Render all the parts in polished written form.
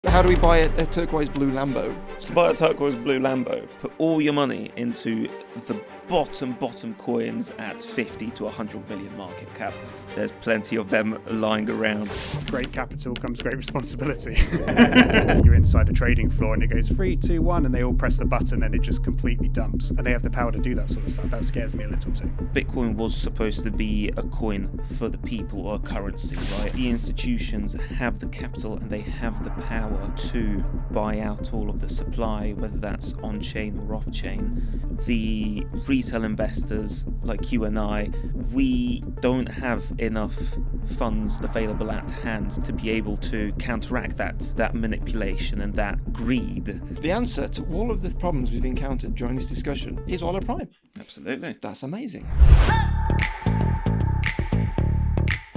How do we buy a turquoise blue Lambo? To buy a turquoise blue Lambo, put all your money into the bottom coins at 50 to 100 million market cap. There's plenty of them lying around. Great capital comes great responsibility. You're inside a trading floor and it goes 3, 2, 1 and they all press the button and it just completely dumps. And they have the power to do that sort of stuff. That scares me a little too. Bitcoin was supposed to be a coin for the people, or a currency, right? The institutions have the capital and they have the power to buy out all of the supply, whether that's on-chain or off-chain. The retail investors like you and I, we don't have enough funds available at hand to be able to counteract that manipulation and that greed. The answer to all of the problems we've encountered during this discussion is Hola Prime. Absolutely. That's amazing.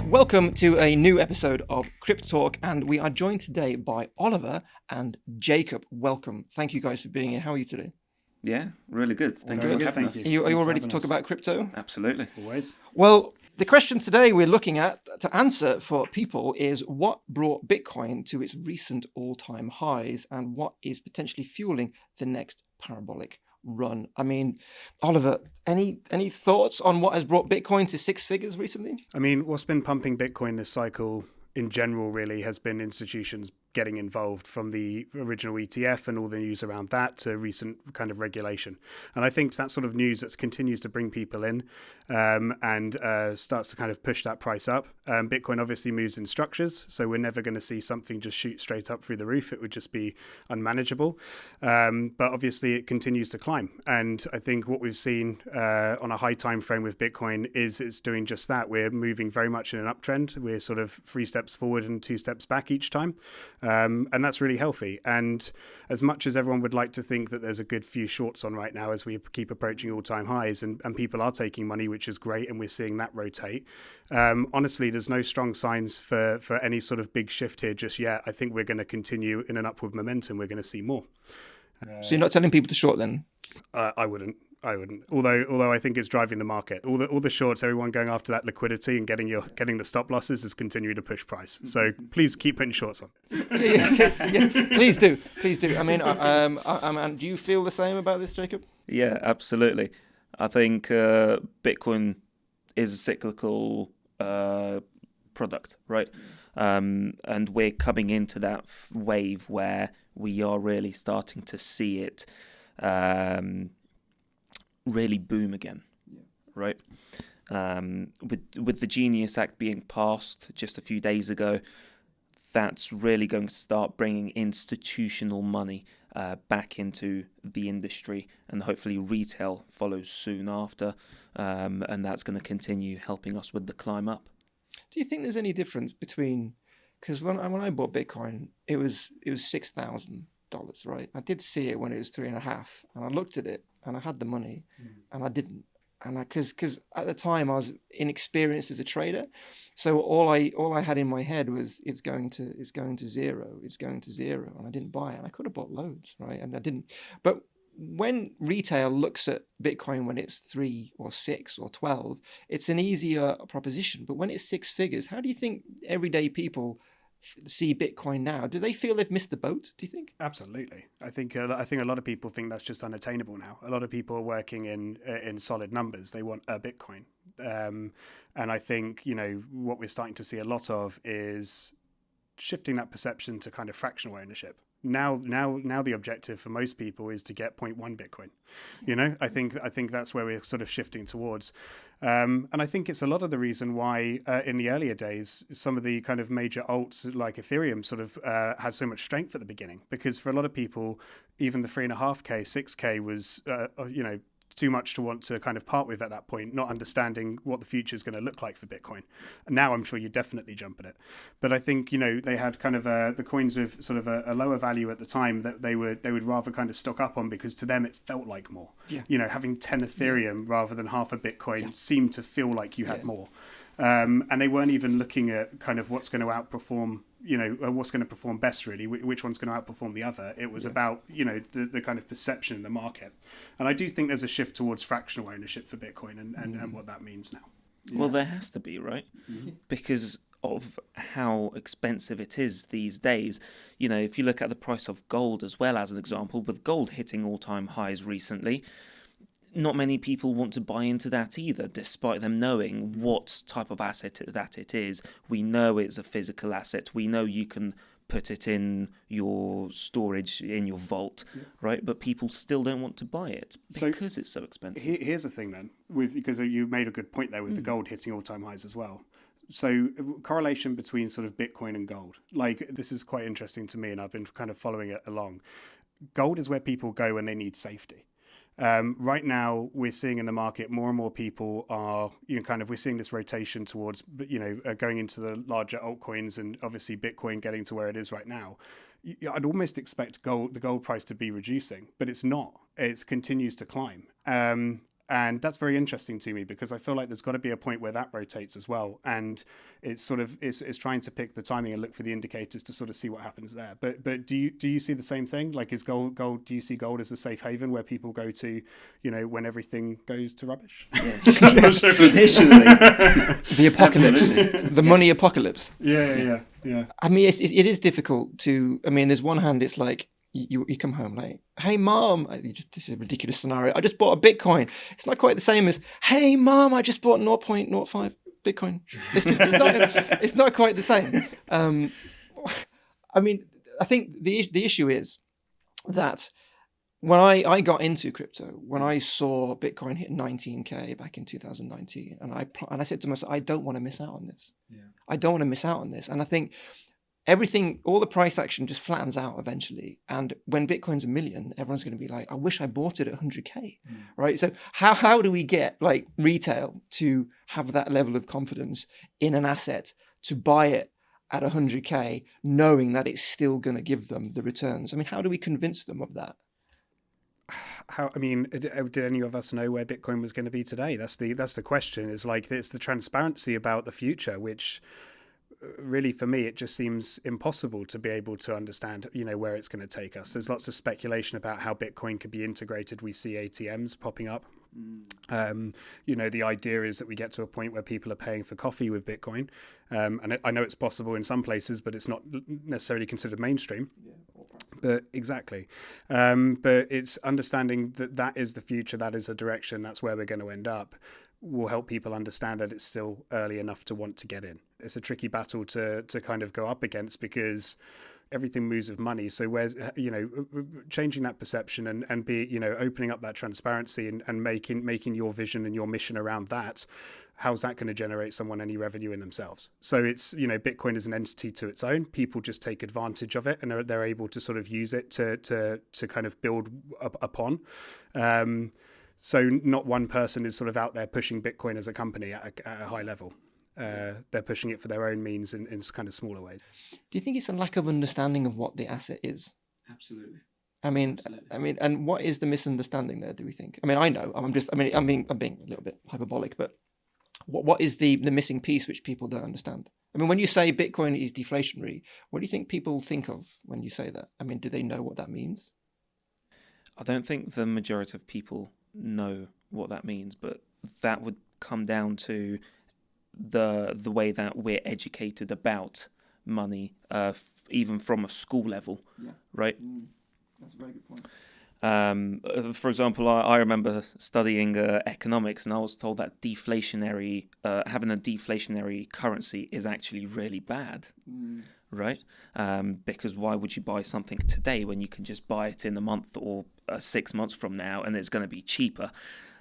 Welcome to a new episode of CrypTalk, and we are joined today by Oliver and Jacob. Welcome. Thank you guys for being here. How are you today? Yeah, really good. Thank you for having us. Are you all ready to talk about crypto? Absolutely. Always. Well, the question today we're looking at to answer for people is what brought Bitcoin to its recent all-time highs and what is potentially fueling the next parabolic run. I mean, Oliver, any thoughts on what has brought Bitcoin to six figures recently? I mean, what's been pumping Bitcoin this cycle in general really has been institutions getting involved, from the original ETF and all the news around that to recent kind of regulation. And I think that sort of news that continues to bring people in and starts to kind of push that price up. Bitcoin obviously moves in structures, so we're never going to see something just shoot straight up through the roof. It would just be unmanageable. But obviously it continues to climb. And I think what we've seen on a high time frame with Bitcoin is it's doing just that. We're moving very much in an uptrend. We're sort of 3 steps forward and 2 steps back each time. And that's really healthy. And as much as everyone would like to think that there's a good few shorts on right now as we keep approaching all-time highs and people are taking money, which is great, and we're seeing that rotate, honestly, there's no strong signs for any sort of big shift here just yet. I think we're going to continue in an upward momentum. We're going to see more. So you're not telling people to short then? I wouldn't. Although I think it's driving the market. All the shorts, everyone going after that liquidity and getting the stop losses is continuing to push price. So please keep putting shorts on. Yeah, please do. I mean, do you feel the same about this, Jacob? Yeah, absolutely. I think Bitcoin is a cyclical product, right? And we're coming into that wave where we are really starting to see it really boom again, right? With the Genius Act being passed just a few days ago, that's really going to start bringing institutional money back into the industry, and hopefully retail follows soon after, and that's going to continue helping us with the climb up. Do you think there's any difference between, because when I bought Bitcoin, it was $6,000, right? I did see it when it was 3.5, and I looked at it and I had the money, and I didn't, and because at the time I was inexperienced as a trader, so all I had in my head was it's going to zero, and I didn't buy it. And I could have bought loads, right? And I didn't. But when retail looks at Bitcoin when it's 3 or 6 or 12, it's an easier proposition. But when it's six figures, how do you think everyday people see Bitcoin now? Do they feel they've missed the boat, do you think? Absolutely. I think a lot of people think that's just unattainable now. A lot of people are working in solid numbers. They want a Bitcoin. And I think, what we're starting to see a lot of is shifting that perception to kind of fractional ownership. Now the objective for most people is to get 0.1 Bitcoin. I think that's where we're sort of shifting towards. And I think it's a lot of the reason why in the earlier days, some of the kind of major alts like Ethereum sort of had so much strength at the beginning, because for a lot of people, even the 3.5K, 6K was, too much to want to kind of part with at that point, not understanding what the future is going to look like for Bitcoin. And now I'm sure you definitely jump at it. But I think, they had kind of the coins with sort of a lower value at the time that they would rather kind of stock up on, because to them it felt like more. Yeah. Having 10 Ethereum rather than half a Bitcoin seemed to feel like you had more. And they weren't even looking at kind of what's going to outperform, what's going to perform best, really, which one's going to outperform the other. It was about, the kind of perception in the market. And I do think there's a shift towards fractional ownership for Bitcoin and what that means now. Well, there has to be, right? Mm-hmm. Because of how expensive it is these days. You know, if you look at the price of gold as well as an example, with gold hitting all-time highs recently, not many people want to buy into that either, despite them knowing what type of asset that it is. We know it's a physical asset. We know you can put it in your storage, in your vault, right? But people still don't want to buy it because it's so expensive. Here's the thing then, because you made a good point there with the gold hitting all-time highs as well. So correlation between sort of Bitcoin and gold, like this is quite interesting to me, and I've been kind of following it along. Gold is where people go when they need safety. Right now, we're seeing in the market more and more people are, we're seeing this rotation towards, going into the larger altcoins, and obviously Bitcoin getting to where it is right now. I'd almost expect the gold price to be reducing, but it's not. It continues to climb. And that's very interesting to me, because I feel like there's got to be a point where that rotates as well. And it's sort of it's trying to pick the timing and look for the indicators to sort of see what happens there. But do you see the same thing? Like, is gold? Do you see gold as a safe haven where people go to, when everything goes to rubbish? Yeah. Traditionally, the apocalypse, the money apocalypse. Yeah. I mean, it is difficult to. I mean, there's one hand, it's like. You come home like, hey mom, this is a ridiculous scenario. I just bought a Bitcoin. It's not quite the same as, hey mom, I just bought 0.05 Bitcoin. It's not quite the same. I mean, I think the issue is that when I got into crypto, when I saw Bitcoin hit 19K back in 2019, and I said to myself, I don't want to miss out on this. Yeah. I don't want to miss out on this. And I think all the price action just flattens out eventually. And when Bitcoin's $1 million, everyone's going to be like, I wish I bought it at 100K, right? So how do we get like retail to have that level of confidence in an asset to buy it at 100K, knowing that it's still going to give them the returns? I mean, how do we convince them of that? Did any of us know where Bitcoin was going to be today? That's the question. It's like, it's the transparency about the future, which really, for me, it just seems impossible to be able to understand, where it's going to take us. There's lots of speculation about how Bitcoin could be integrated. We see ATMs popping up. The idea is that we get to a point where people are paying for coffee with Bitcoin. And I know it's possible in some places, but it's not necessarily considered mainstream. But exactly. But it's understanding that is the future, that is the direction, that's where we're going to end up, will help people understand that it's still early enough to want to get in. It's a tricky battle to kind of go up against, because everything moves with money. So where's, changing that perception and be, opening up that transparency and making your vision and your mission around that, how's that going to generate someone any revenue in themselves? So it's, Bitcoin is an entity to its own. People just take advantage of it, and they're able to sort of use it to kind of build upon. So not one person is sort of out there pushing Bitcoin as a company at a high level. They're pushing it for their own means in kind of smaller ways. Do you think it's a lack of understanding of what the asset is? Absolutely. I mean, and what is the misunderstanding there, do we think? I mean, I know, I'm being a little bit hyperbolic, but what is the missing piece which people don't understand? I mean, when you say Bitcoin is deflationary, what do you think people think of when you say that? I mean, do they know what that means? I don't think the majority of people know what that means, but that would come down to the way that we're educated about money, even from a school level, right? That's a very good point. For example, I remember studying economics, and I was told that having a deflationary currency is actually really bad, right? Because why would you buy something today when you can just buy it in a month or 6 months from now, and it's going to be cheaper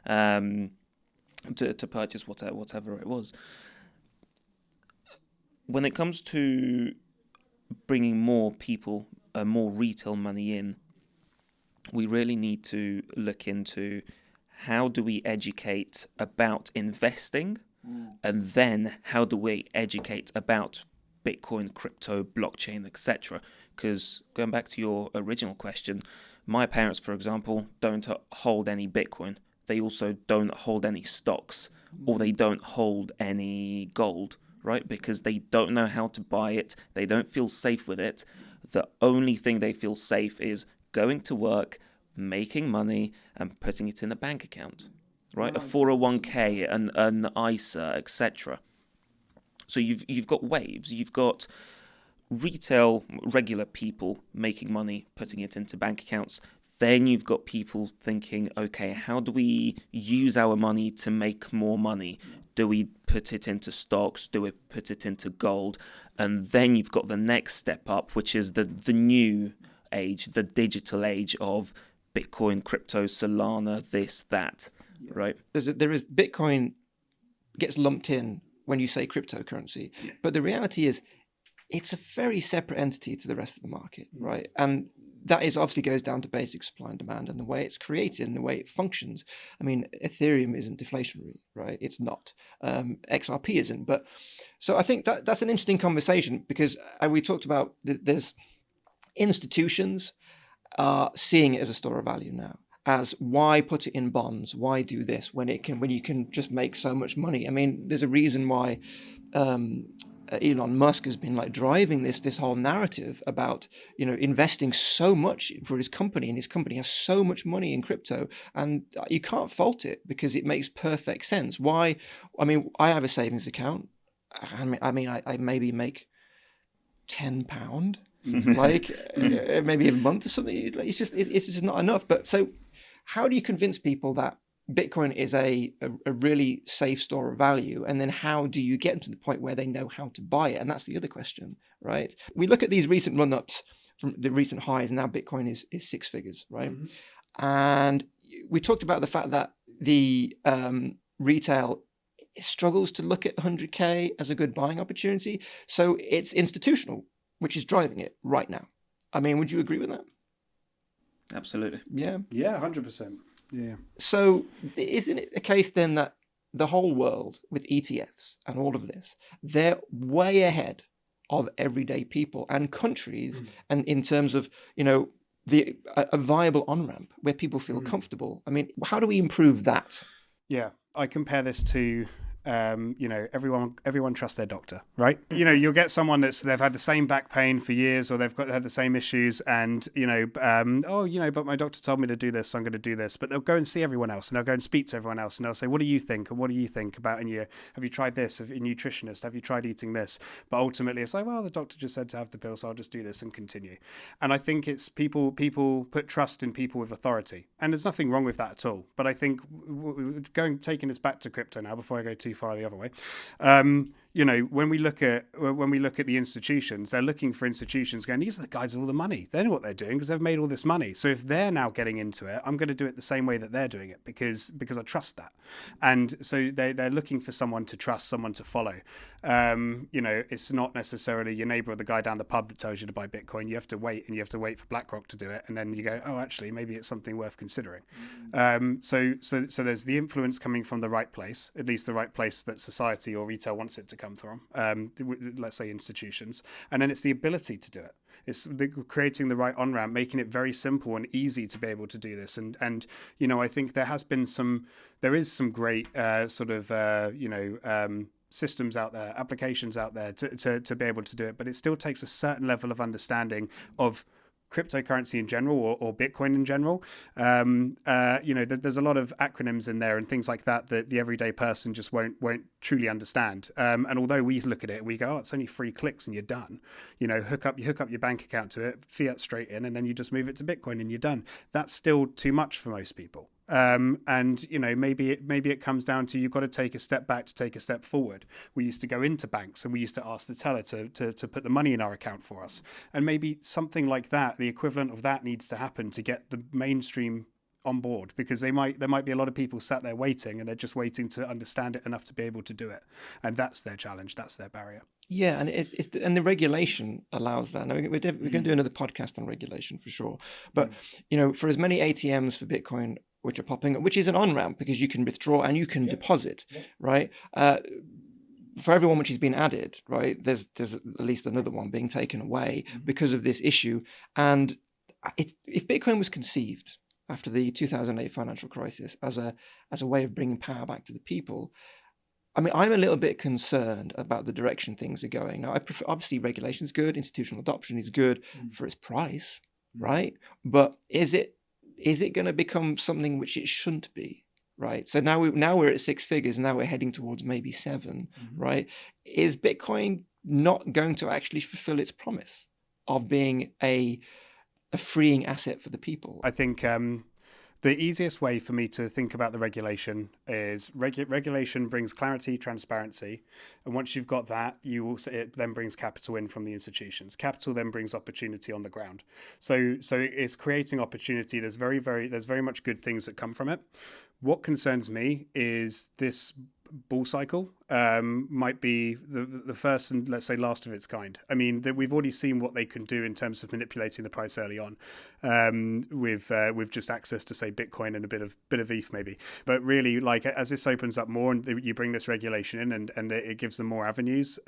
to purchase whatever it was. When it comes to bringing more people, more retail money in, we really need to look into how do we educate about investing, and then how do we educate about Bitcoin, crypto, blockchain, etc. Because going back to your original question, my parents, for example, don't hold any Bitcoin. They also don't hold any stocks, or they don't hold any gold, right? Because they don't know how to buy it. They don't feel safe with it. The only thing they feel safe is going to work, making money, and putting it in a bank account, right? A 401k, an ISA, etc. So you've got waves. You've got retail, regular people making money, putting it into bank accounts. Then you've got people thinking, okay, how do we use our money to make more money? Do we put it into stocks? Do we put it into gold? And then you've got the next step up, which is the new age, the digital age of Bitcoin, crypto, Solana, this, that, right? There is Bitcoin gets lumped in when you say cryptocurrency, but the reality is it's a very separate entity to the rest of the market, right? And that is obviously goes down to basic supply and demand and the way it's created and the way it functions. I mean, Ethereum isn't deflationary, right? It's not. XRP isn't. But so I think that's an interesting conversation because we talked about there's institutions are seeing it as a store of value now. As why put it in bonds? Why do this when you can just make so much money? I mean, there's a reason why Elon Musk has been like driving this whole narrative about, you know, investing so much for his company, and his company has so much money in crypto, and you can't fault it because it makes perfect sense. Why? I mean, I have a savings account. I maybe make £10, like maybe a month or something. It's just not enough. But so, how do you convince people that Bitcoin is a really safe store of value? And then how do you get them to the point where they know how to buy it? And that's the other question, right? We look at these recent run-ups from the recent highs, and now Bitcoin is six figures, right? Mm-hmm. And we talked about the fact that the retail struggles to look at 100K as a good buying opportunity. So it's institutional, which is driving it right now. I mean, would you agree with that? Absolutely. Yeah. Yeah, 100%. Yeah. So isn't it a case then that the whole world with ETFs and all of this, they're way ahead of everyday people and countries, and in terms of, you know, a viable on-ramp where people feel comfortable? I mean, how do we improve that? Yeah, I compare this to you know, everyone trusts their doctor, right? You know, you'll get someone they've had the same back pain for years, or they've had the same issues, and you know, but my doctor told me to do this, so I'm going to do this. But they'll go and see everyone else, and they'll go and speak to everyone else, and they'll say, "What do you think? And what do you think about? And have you tried this? Have you nutritionist? Have you tried eating this?" But ultimately, it's like, well, the doctor just said to have the pill, so I'll just do this and continue. And I think it's people put trust in people with authority, and there's nothing wrong with that at all. But I think taking this back to crypto now, before I go too far the other way, you know, when we look at the institutions, they're looking for institutions going, these are the guys with all the money. They know what they're doing because they've made all this money. So if they're now getting into it, I'm going to do it the same way that they're doing it because I trust that. And so they're looking for someone to trust, someone to follow. You know, it's not necessarily your neighbor or the guy down the pub that tells you to buy Bitcoin. You have to wait, and you have to wait for BlackRock to do it, and then you go, oh, actually, maybe it's something worth considering. So there's the influence coming from the right place, at least the right place that society or retail wants it to come from, let's say institutions, and then it's the ability to do it. It's creating the right on-ramp, making it very simple and easy to be able to do this. And you know, I think there is some great systems out there, applications out there to be able to do it, but it still takes a certain level of understanding of cryptocurrency in general, or Bitcoin in general. You know, there's a lot of acronyms in there and things like that the everyday person just won't truly understand. And although we look at it, we go, oh, it's only 3 clicks and you're done. You know, hook up your bank account to it, fiat straight in, and then you just move it to Bitcoin and you're done. That's still too much for most people. And you know, maybe it comes down to, you've got to take a step back to take a step forward. We used to go into banks and we used to ask the teller to put the money in our account for us, and maybe something like that, the equivalent of that, needs to happen to get the mainstream on board, because there might be a lot of people sat there waiting, and they're just waiting to understand it enough to be able to do it, and that's their challenge, that's their barrier. Yeah, and and the regulation allows that. Now, we're going to do another podcast on regulation for sure, but you know, for as many ATMs for Bitcoin which are popping up, which is an on-ramp because you can withdraw and you can deposit, right? For everyone which has been added, right, there's at least another one being taken away because of this issue. And if Bitcoin was conceived after the 2008 financial crisis as a way of bringing power back to the people, I mean, I'm a little bit concerned about the direction things are going. Now, I prefer, obviously, regulation is good, institutional adoption is good for its price, right? But is it going to become something which it shouldn't be, right? So now we're at six figures, and now we're heading towards maybe seven, right? Is Bitcoin not going to actually fulfill its promise of being a freeing asset for the people? I think the easiest way for me to think about the regulation is regulation brings clarity, transparency, and once you've got that, it then brings capital in from the institutions. Capital then brings opportunity on the ground. So it's creating opportunity. There's very much good things that come from it. What concerns me is this bull cycle might be the first and, let's say, last of its kind. I mean, we've already seen what they can do in terms of manipulating the price early on, with just access to, say, Bitcoin and a bit of ETH maybe. But really, like, as this opens up more and you bring this regulation in and it gives them more avenues,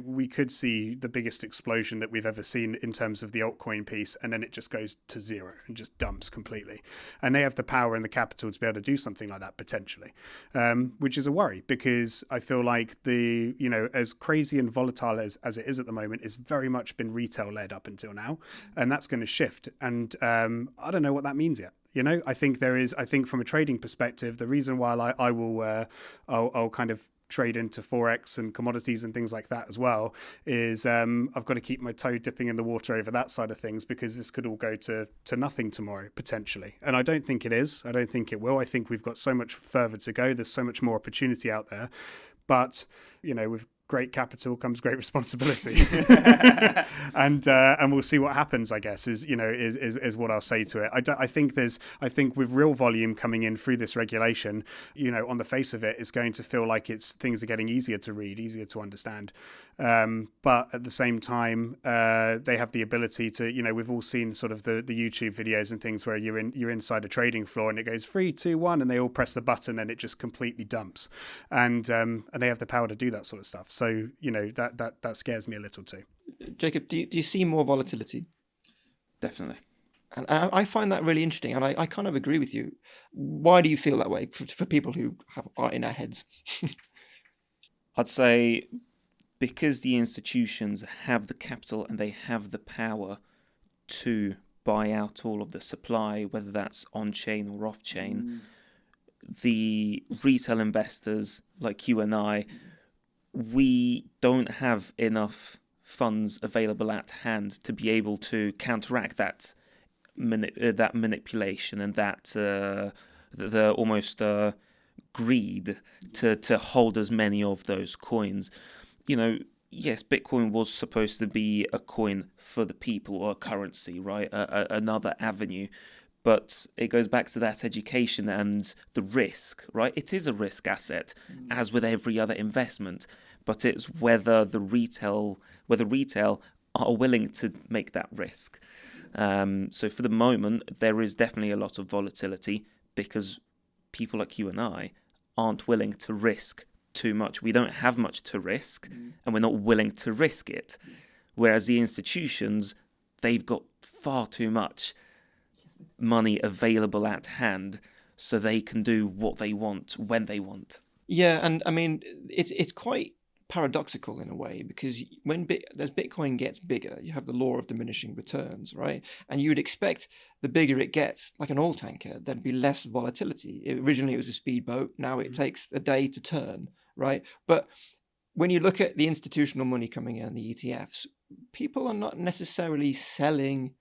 we could see the biggest explosion that we've ever seen in terms of the altcoin piece, and then it just goes to zero and just dumps completely. And they have the power and the capital to be able to do something like that potentially, which is a worry, because I feel like as crazy and volatile as it is at the moment, it's very much been retail led up until now, and that's going to shift. And I don't know what that means yet. I think from a trading perspective, the reason why I'll kind of trade into Forex and commodities and things like that as well is I've got to keep my toe dipping in the water over that side of things, because this could all go to nothing tomorrow potentially. And I don't think it is. I don't think it will. I think we've got so much further to go. There's so much more opportunity out there. But, with great capital comes great responsibility. and we'll see what happens, I guess, is what I'll say to it. I think with real volume coming in through this regulation, on the face of it, it's going to feel like things are getting easier to read, easier to understand. But at the same time, they have the ability to, we've all seen sort of the YouTube videos and things where you're inside a trading floor and it goes 3, 2, 1, and they all press the button and it just completely dumps. And they have the power to do that sort of stuff. So, that scares me a little too. Jacob, do you see more volatility? Definitely. And I find that really interesting, and I kind of agree with you. Why do you feel that way for people who are in our heads? I'd say because the institutions have the capital and they have the power to buy out all of the supply, whether that's on-chain or off-chain, the retail investors like you and I, we don't have enough funds available at hand to be able to counteract that manipulation and that the almost greed to hold as many of those coins. Yes, Bitcoin was supposed to be a coin for the people, or a currency, right? Another avenue. But it goes back to that education and the risk, right? It is a risk asset, as with every other investment. But it's whether retail are willing to make that risk. So for the moment, there is definitely a lot of volatility because people like you and I aren't willing to risk too much. We don't have much to risk, and we're not willing to risk it. Whereas the institutions, they've got far too much money available at hand, so they can do what they want when they want. Yeah, and I mean, it's quite paradoxical in a way, because as Bitcoin gets bigger, you have the law of diminishing returns, right? And you would expect the bigger it gets, like an oil tanker, there'd be less volatility. Originally, it was a speedboat. Now it takes a day to turn, right? But when you look at the institutional money coming in, the ETFs, people are not necessarily selling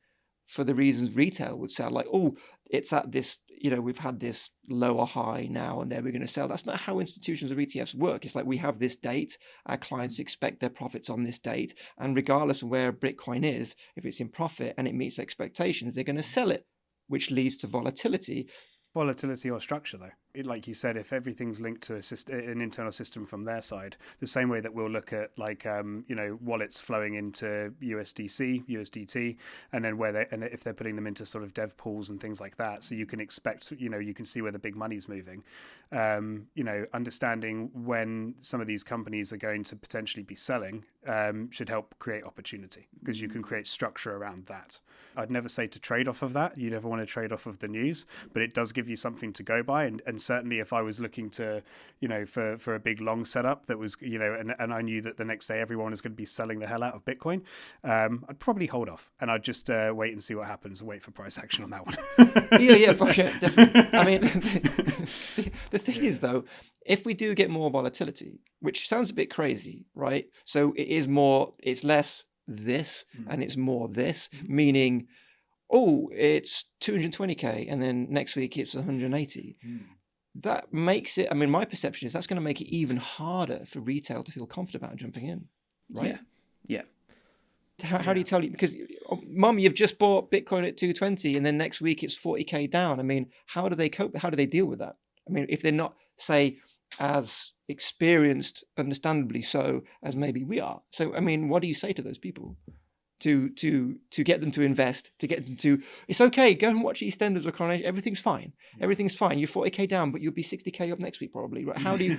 for the reasons retail would sell, like, oh, it's at this, we've had this lower high now and then we're going to sell. That's not how institutions of ETFs work. It's like, we have this date, our clients expect their profits on this date, and regardless of where Bitcoin is, if it's in profit and it meets expectations, they're going to sell it, which leads to volatility. Volatility or structure, though. Like you said, if everything's linked to an internal system from their side, the same way that we'll look at wallets flowing into USDC, USDT, and then if they're putting them into sort of dev pools and things like that, so you can expect, you can see where the big money's moving. Understanding when some of these companies are going to potentially be selling should help create opportunity, because you can create structure around that. I'd never say to trade off of that. You never want to trade off of the news, but it does give you something to go by and certainly if I was looking to, for a big long setup that was, and I knew that the next day everyone is going to be selling the hell out of Bitcoin, I'd probably hold off and I'd just wait and see what happens and wait for price action on that one. Yeah, for sure, definitely. I mean, the thing is though, if we do get more volatility, which sounds a bit crazy, right? So it's less this and it's more this, meaning, oh, it's 220k and then next week it's 180. That makes it, I mean, my perception is that's going to make it even harder for retail to feel confident about jumping in, right? Yeah. How do you tell you? Because, Mum, you've just bought Bitcoin at 220 and then next week it's 40k down. I mean, how do they cope? How do they deal with that? I mean, if they're not, say, as experienced, understandably so, as maybe we are. So, I mean, what do you say to those people to get them to invest, to get them to, it's okay, go and watch EastEnders or Coronation, everything's fine. Everything's fine. You're 40k down, but you'll be 60k up next week probably, right? How do you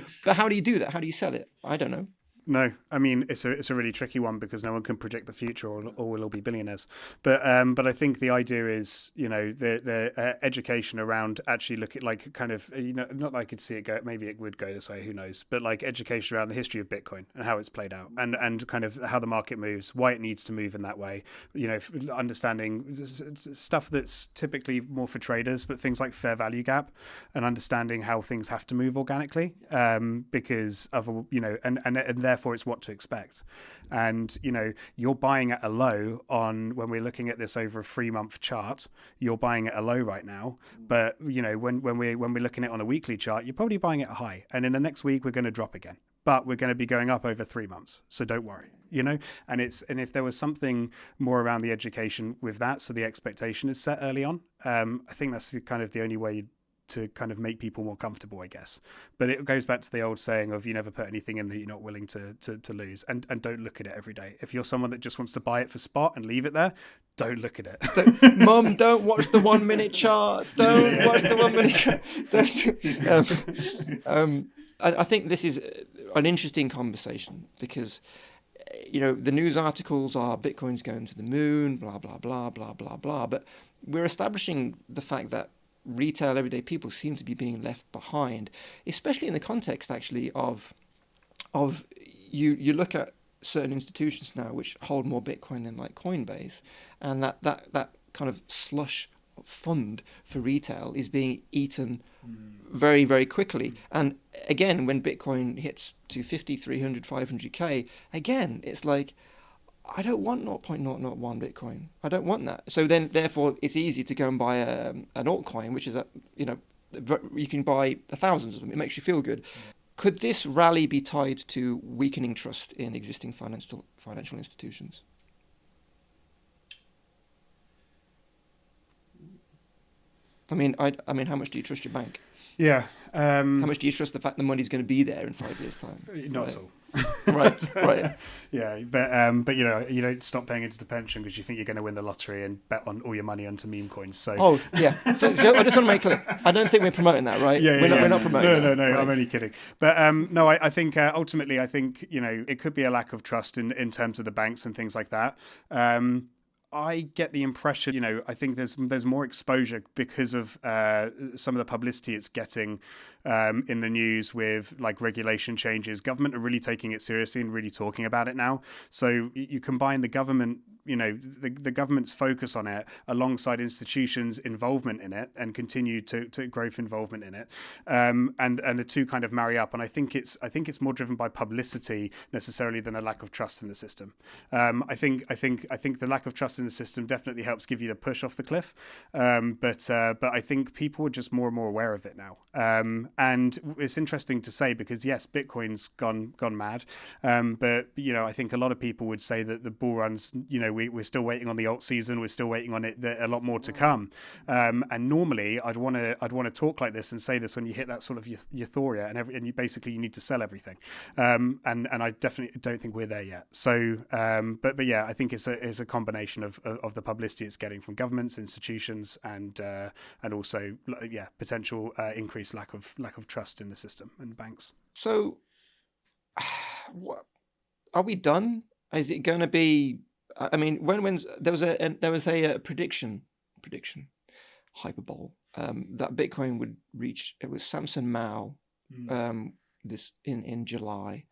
do that? How do you sell it? I don't know. No, I mean it's a really tricky one because no one can predict the future, or we'll all be billionaires. But I think the idea is, the education around actually look at like kind of, not that I could see it go. Maybe it would go this way, who knows? But like education around the history of Bitcoin and how it's played out, and kind of how the market moves, why it needs to move in that way. Understanding stuff that's typically more for traders, but things like fair value gap and understanding how things have to move organically, because of and therefore it's what to expect. And you're buying at a low on, when we're looking at this over a 3-month chart, you're buying at a low right now, but when we're looking at it on a weekly chart, you're probably buying at a high, and in the next week we're going to drop again, but we're going to be going up over 3 months, so don't worry. And if there was something more around the education with that, so the expectation is set early on, I think that's kind of the only way to kind of make people more comfortable, I guess. But it goes back to the old saying of, you never put anything in that you're not willing to lose, and don't look at it every day. If you're someone that just wants to buy it for spot and leave it there, don't look at it. Mum, don't watch the 1 minute chart. Don't watch the 1 minute chart. I think this is an interesting conversation because, the news articles are Bitcoin's going to the moon, blah, blah, blah, blah, blah, blah. But we're establishing the fact that retail, everyday people seem to be being left behind, especially in the context actually of you look at certain institutions now which hold more Bitcoin than like Coinbase, and that kind of slush fund for retail is being eaten very, very quickly. And again, when Bitcoin hits 250, 300, 500k, again, it's like, I don't want 0.001 Bitcoin. I don't want that. So then, therefore, it's easy to go and buy an altcoin, which is you can buy thousands of them. It makes you feel good. Could this rally be tied to weakening trust in existing financial institutions? I mean, how much do you trust your bank? Yeah. How much do you trust the fact the money's going to be there in 5 years' time? Not at all. Right. Yeah, but you don't stop paying into the pension because you think you're going to win the lottery and bet on all your money onto meme coins. So. Oh yeah. So, I just want to make clear. I don't think we're promoting that, right? Yeah, we're not promoting that. No. Right? I'm only kidding. But no, I think ultimately, it could be a lack of trust in terms of the banks and things like that. I get the impression, I think there's more exposure because of some of the publicity it's getting in the news with like regulation changes. Government are really taking it seriously and really talking about it now. So you combine the government, the government's focus on it alongside institutions' involvement in it and continue to growth involvement in it, and the two kind of marry up. And I think it's more driven by publicity necessarily than a lack of trust in the system. I think the lack of trust in the system definitely helps give you the push off the cliff, but I think people are just more and more aware of it now. And it's interesting to say because yes, Bitcoin's gone mad, but I think a lot of people would say that the bull runs, we're still waiting on the alt season. We're still waiting on it. A lot more to come. And normally, I'd want to talk like this and say this when you hit that sort of euphoria and you basically you need to sell everything. And I definitely don't think we're there yet. So, but yeah, I think it's a combination of the publicity it's getting from governments, institutions, and also potential increased lack of trust in the system and banks. So, what are we done? Is it going to be? I mean, when there was a prediction, hyperbole, that Bitcoin would reach. It was Samson Mao this in July.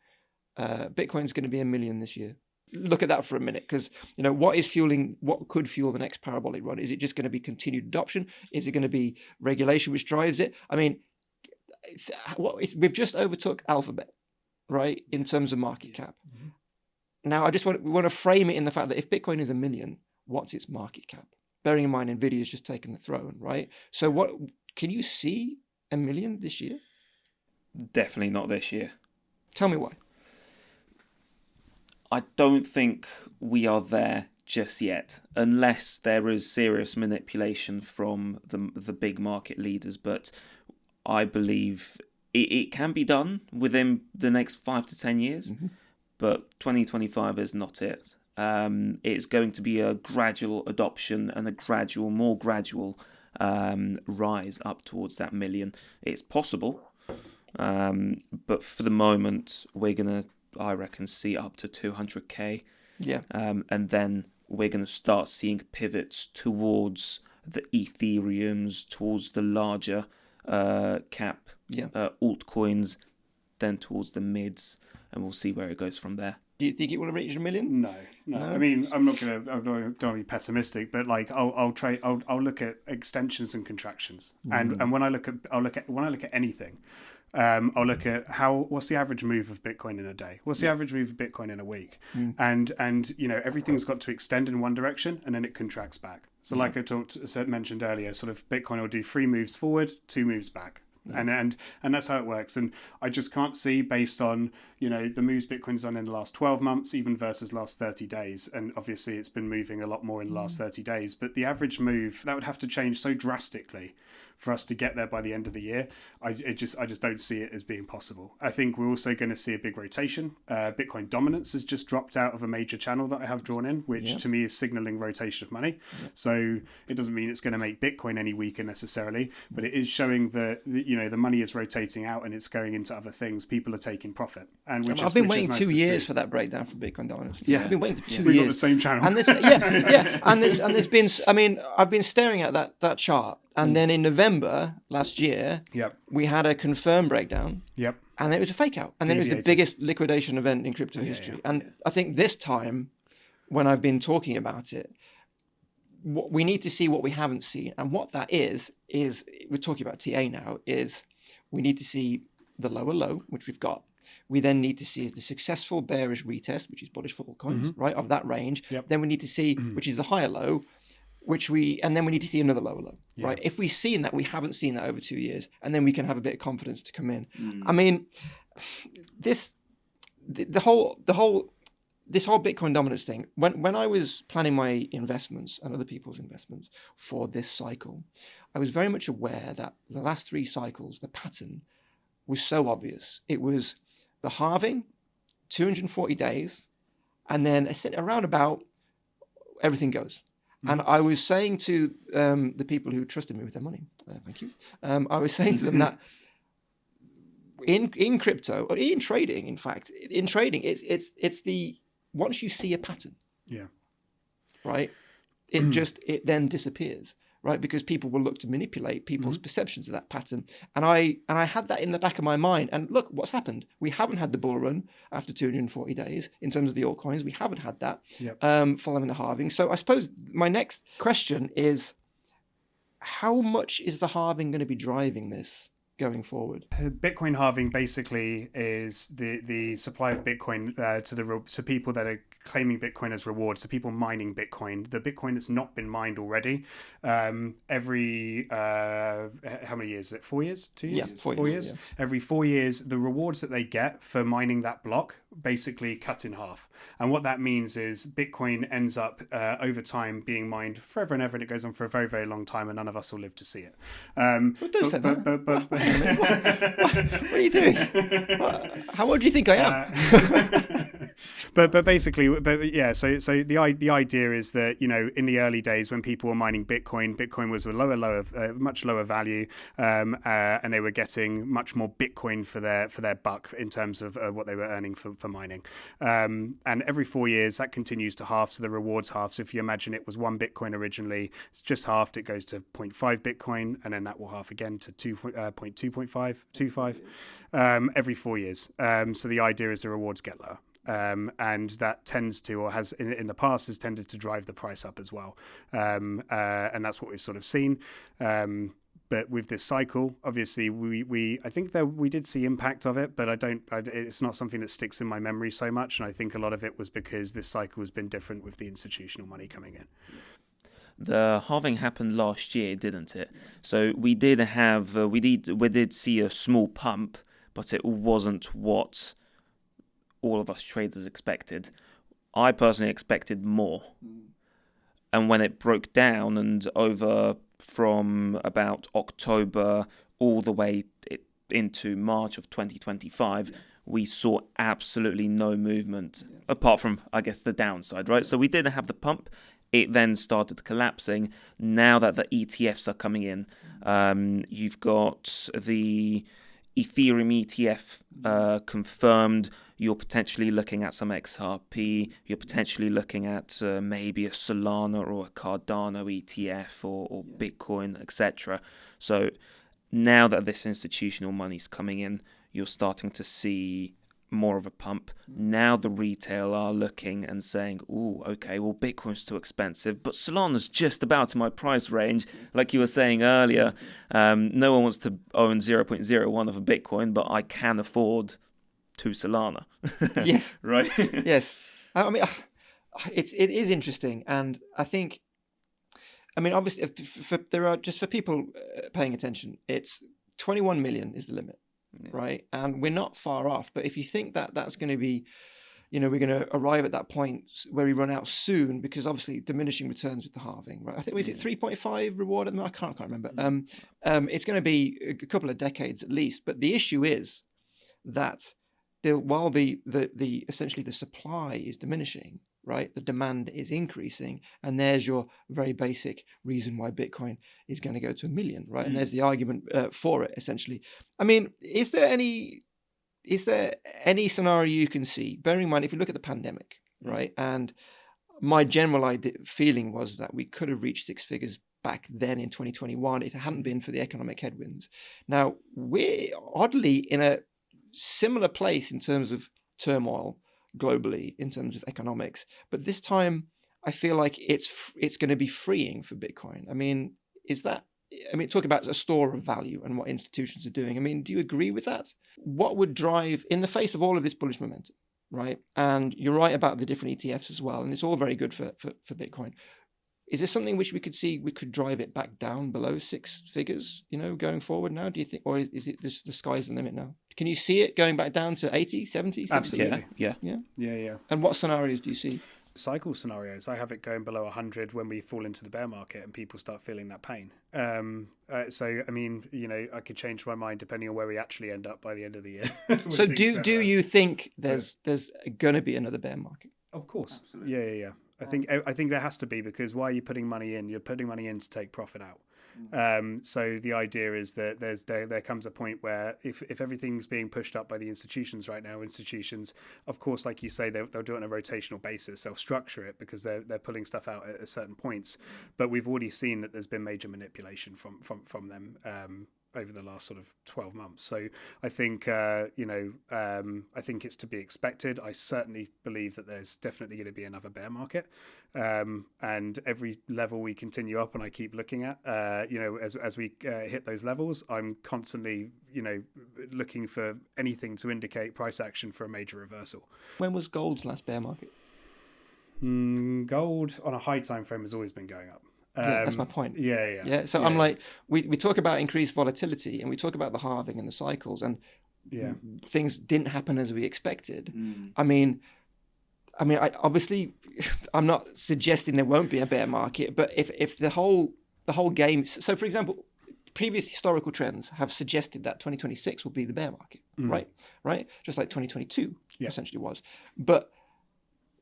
Bitcoin's going to be 1 million this year. Look at that for a minute, because what could fuel the next parabolic run? Is it just going to be continued adoption? Is it going to be regulation which drives it? I mean, we've just overtook Alphabet, right, in terms of market cap. Now, we want to frame it in the fact that if Bitcoin is 1 million, what's its market cap? Bearing in mind, Nvidia's just taken the throne, right? So, what can you see 1 million this year? Definitely not this year. Tell me why. I don't think we are there just yet, unless there is serious manipulation from the big market leaders. But I believe it can be done within the next 5 to 10 years, but 2025 is not it. It's going to be a gradual adoption and a more gradual rise up towards that 1 million. It's possible, but for the moment, we're going to, I reckon, see up to 200k. Yeah. And then we're going to start seeing pivots towards the Ethereums, towards the larger cap altcoins, then towards the mids, and we'll see where it goes from there. Do you think it will reach 1 million? No. I mean, I don't want to be pessimistic, but like I'll look at extensions and contractions, and when I look at anything. I'll look at what's the average move of Bitcoin in a day? What's the average move of Bitcoin in a week? And everything's got to extend in one direction and then it contracts back. So like I mentioned earlier, sort of Bitcoin will do 3 moves forward, 2 moves back. And that's how it works. And I just can't see, based on the moves Bitcoin's done in the last 12 months, even versus last 30 days. And obviously it's been moving a lot more in the last 30 days. But the average move, that would have to change so drastically for us to get there by the end of the year. I just don't see it as being possible. I think we're also going to see a big rotation. Bitcoin dominance has just dropped out of a major channel that I have drawn in, which to me is signaling rotation of money. So it doesn't mean it's going to make Bitcoin any weaker necessarily, but it is showing that the money is rotating out and it's going into other things. People are taking profit, and I've been waiting 2 years for that breakdown for Bitcoin dominance. Yeah, I've been waiting for 2 We've years. got the same channel, and there's been. I mean, I've been staring at that chart. And then in November last year, we had a confirmed breakdown. And it was a fake out. And then it was the biggest liquidation event in crypto history. And I think this time, when I've been talking about it, what we need to see what we haven't seen. And what that is we're talking about TA now, is we need to see the lower low, which we've got. We then need to see is the successful bearish retest, which is bullish for all coins, right, of that range. Then we need to see, which is the higher low, and then we need to see another lower low, right? If we've seen that, we haven't seen that over 2 years, and then we can have a bit of confidence to come in. I mean, this whole Bitcoin dominance thing, when I was planning my investments and other people's investments for this cycle, I was very much aware that the last 3 cycles, the pattern was so obvious. It was the halving, 240 days, and then around about everything goes. And I was saying to the people who trusted me with their money, thank you. I was saying to them that in crypto, or in trading, in fact, it's the once you see a pattern, right, it then disappears, right, because people will look to manipulate people's perceptions of that pattern. And I had that in the back of my mind. And look, what's happened? We haven't had the bull run after 240 days in terms of the altcoins. We haven't had that following the halving. So I suppose my next question is, how much is the halving going to be driving this going forward? Bitcoin halving basically is the supply of Bitcoin to people that are claiming Bitcoin as rewards, to people mining Bitcoin, the Bitcoin that's not been mined already. Every how many years is it? 4 years? 2 years? 4 years. Every 4 years, the rewards that they get for mining that block basically cut in half. And what that means is Bitcoin ends up over time being mined forever and ever, and it goes on for a very, very long time, and none of us will live to see it. What are you doing? How old do you think I am? But basically, but yeah, so the idea is that, you know, in the early days when people were mining Bitcoin was a much lower value, and they were getting much more Bitcoin for their buck in terms of what they were earning for mining. And every 4 years that continues to halve, so the rewards halve. So if you imagine it was 1 Bitcoin originally, it's just halved, it goes to 0.5 Bitcoin, and then that will halve again to 0.25 every 4 years. So the idea is the rewards get lower. And that tends to, or has in the past, has tended to drive the price up as well. And that's what we've sort of seen. But with this cycle, obviously, I think that we did see impact of it, but it's not something that sticks in my memory so much. And I think a lot of it was because this cycle has been different with the institutional money coming in. The halving happened last year, didn't it? So we did have, we did see a small pump, but it wasn't what all of us traders expected. I personally expected more. And when it broke down and over from about October all the way into March of 2025, we saw absolutely no movement apart from, I guess, the downside, right? So we did have the pump. It then started collapsing. Now that the ETFs are coming in, you've got the Ethereum ETF confirmed. You're potentially looking at some XRP. You're potentially looking at maybe a Solana or a Cardano ETF or Bitcoin, etc. So now that this institutional money's coming in, you're starting to see more of a pump. Now the retail are looking and saying, "Oh, okay, well, Bitcoin's too expensive, but Solana's just about in my price range." Like you were saying earlier, no one wants to own 0.01 of a Bitcoin, but I can afford 2 Solana. Yes. Right. Yes. I mean, it is interesting, and I think, I mean, obviously, for people paying attention, it's 21 million is the limit. Yeah. Right, and we're not far off. But if you think that that's going to be, you know, we're going to arrive at that point where we run out soon, because obviously diminishing returns with the halving, right? I think, was it 3.5 reward? I can't remember. It's going to be a couple of decades at least. But the issue is that while the essentially the supply is diminishing, right, the demand is increasing, and there's your very basic reason why Bitcoin is going to go to 1 million, right? And there's the argument for it, essentially. I mean, is there any scenario you can see, bearing in mind, if you look at the pandemic, right, and my general feeling was that we could have reached 6 figures back then in 2021 if it hadn't been for the economic headwinds. Now, we're oddly in a similar place in terms of turmoil globally, in terms of economics, but this time I feel like it's going to be freeing for Bitcoin. I mean, talk about a store of value and what institutions are doing. I mean, do you agree with that? What would drive, in the face of all of this bullish momentum, right? And you're right about the different ETFs as well, and it's all very good for Bitcoin. Is there something which we could see we could drive it back down below 6 figures, you know, going forward now, do you think? Or is it just the sky's the limit now? Can you see it going back down to 80, 70, 60? Absolutely. Yeah. And what scenarios do you see? Cycle scenarios. I have it going below 100 when we fall into the bear market and people start feeling that pain. So, I mean, you know, I could change my mind depending on where we actually end up by the end of the year. So do you think there's going to be another bear market? Of course. Absolutely. Yeah. I think there has to be, because why are you putting money in? You're putting money in to take profit out. So the idea is that there comes a point where if everything's being pushed up by the institutions right now, institutions, of course, like you say, they'll do it on a rotational basis. They'll structure it because they're pulling stuff out at certain points. But we've already seen that there's been major manipulation from them over the last sort of 12 months. So I think, I think it's to be expected. I certainly believe that there's definitely going to be another bear market. And every level we continue up and I keep looking at, as we hit those levels, I'm constantly, looking for anything to indicate price action for a major reversal. When was gold's last bear market? Gold on a high time frame has always been going up. Yeah, that's my point. Yeah. So I'm like, we talk about increased volatility and we talk about the halving and the cycles, and things didn't happen as we expected. I mean, obviously, I'm not suggesting there won't be a bear market, but if the whole game. So, for example, previous historical trends have suggested that 2026 will be the bear market, right? Just like 2022 essentially was, but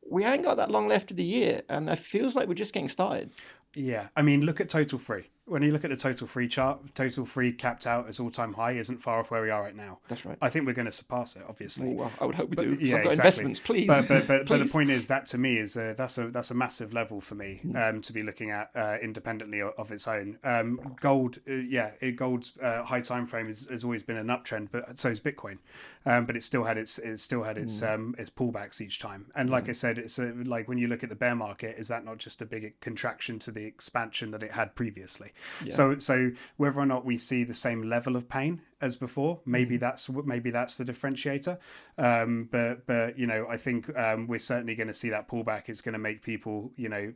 we ain't got that long left of the year, and it feels like we're just getting started. Yeah, I mean, look at total free. When you look at the total free chart, total free capped out as all-time high isn't far off where we are right now. That's right. I think we're going to surpass it, obviously. Well, I would hope we do. Yeah, I've got exactly. investments, please. But Please. the point is that to me is that's a massive level for me to be looking at independently of its own. Gold, gold's high time frame has always been an uptrend, but so is Bitcoin. But it still had its pullbacks each time. And like I said, it's like when you look at the bear market, is that not just a big contraction to the expansion that it had previously? Yeah. So whether or not we see the same level of pain as before, maybe that's the differentiator. But you know, I think we're certainly going to see that pullback. It's going to make people, you know,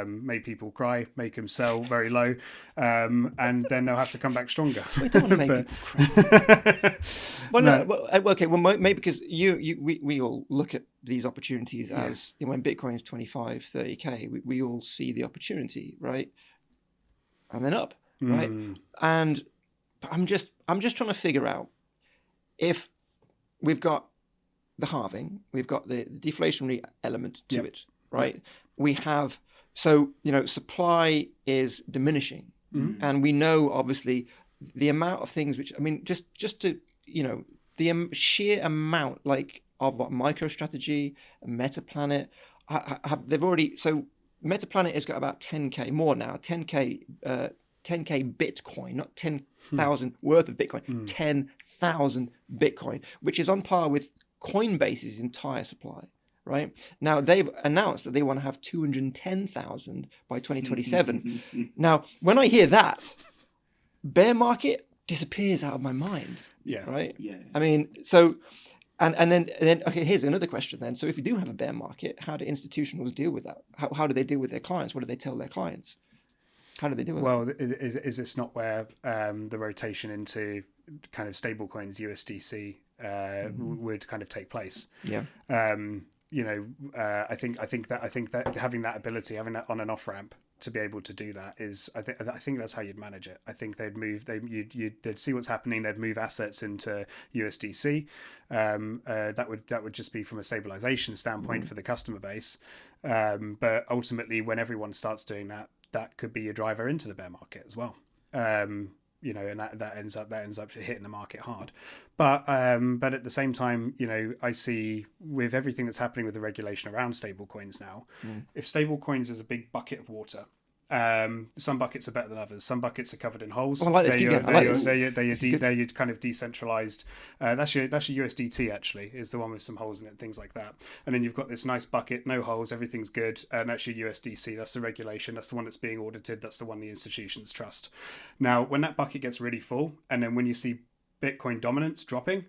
make people cry, make them sell very low, and then they'll have to come back stronger. We don't want to make people cry. Well, maybe because we all look at these opportunities as, you know, when Bitcoin is 25, 30K, we all see the opportunity, right? And then up, right? And I'm just trying to figure out if we've got the halving, we've got the deflationary element to it, right? We have, so, you know, supply is diminishing, and we know obviously the amount of things which, I mean, just to, you know, the sheer amount like of what MicroStrategy, Metaplanet, they've already, so Metaplanet has got about 10K more now, 10K Bitcoin, not 10,000 worth of Bitcoin, 10,000 Bitcoin, which is on par with Coinbase's entire supply, right? Now, they've announced that they want to have 210,000 by 2027. Now, when I hear that, bear market disappears out of my mind. Yeah. Right? Yeah. I mean, so, and then okay, here's another question then. So if you do have a bear market, how do institutionals deal with that? How do they deal with their clients? What do they tell their clients? How do they do it? Well, is this not where the rotation into kind of stable coins, USDC, would kind of take place? Yeah. You know, I think that having that ability, having that on and off ramp to be able to do that is, I think that's how you'd manage it. I think they'd see what's happening. They'd move assets into USDC. That would just be from a stabilization standpoint for the customer base. But ultimately, when everyone starts doing that, that could be a driver into the bear market as well. You know, and that ends up hitting the market hard. But at the same time, you know, I see with everything that's happening with the regulation around stablecoins now, if stablecoins is a big bucket of water, some buckets are better than others. Some buckets are covered in holes. Oh, I like this. They're your kind of decentralized. That's your USDT actually is the one with some holes in it, things like that. And then you've got this nice bucket, no holes, everything's good, and that's your USDC. That's the regulation. That's the one that's being audited. That's the one the institutions trust. Now, when that bucket gets really full, and then when you see Bitcoin dominance dropping,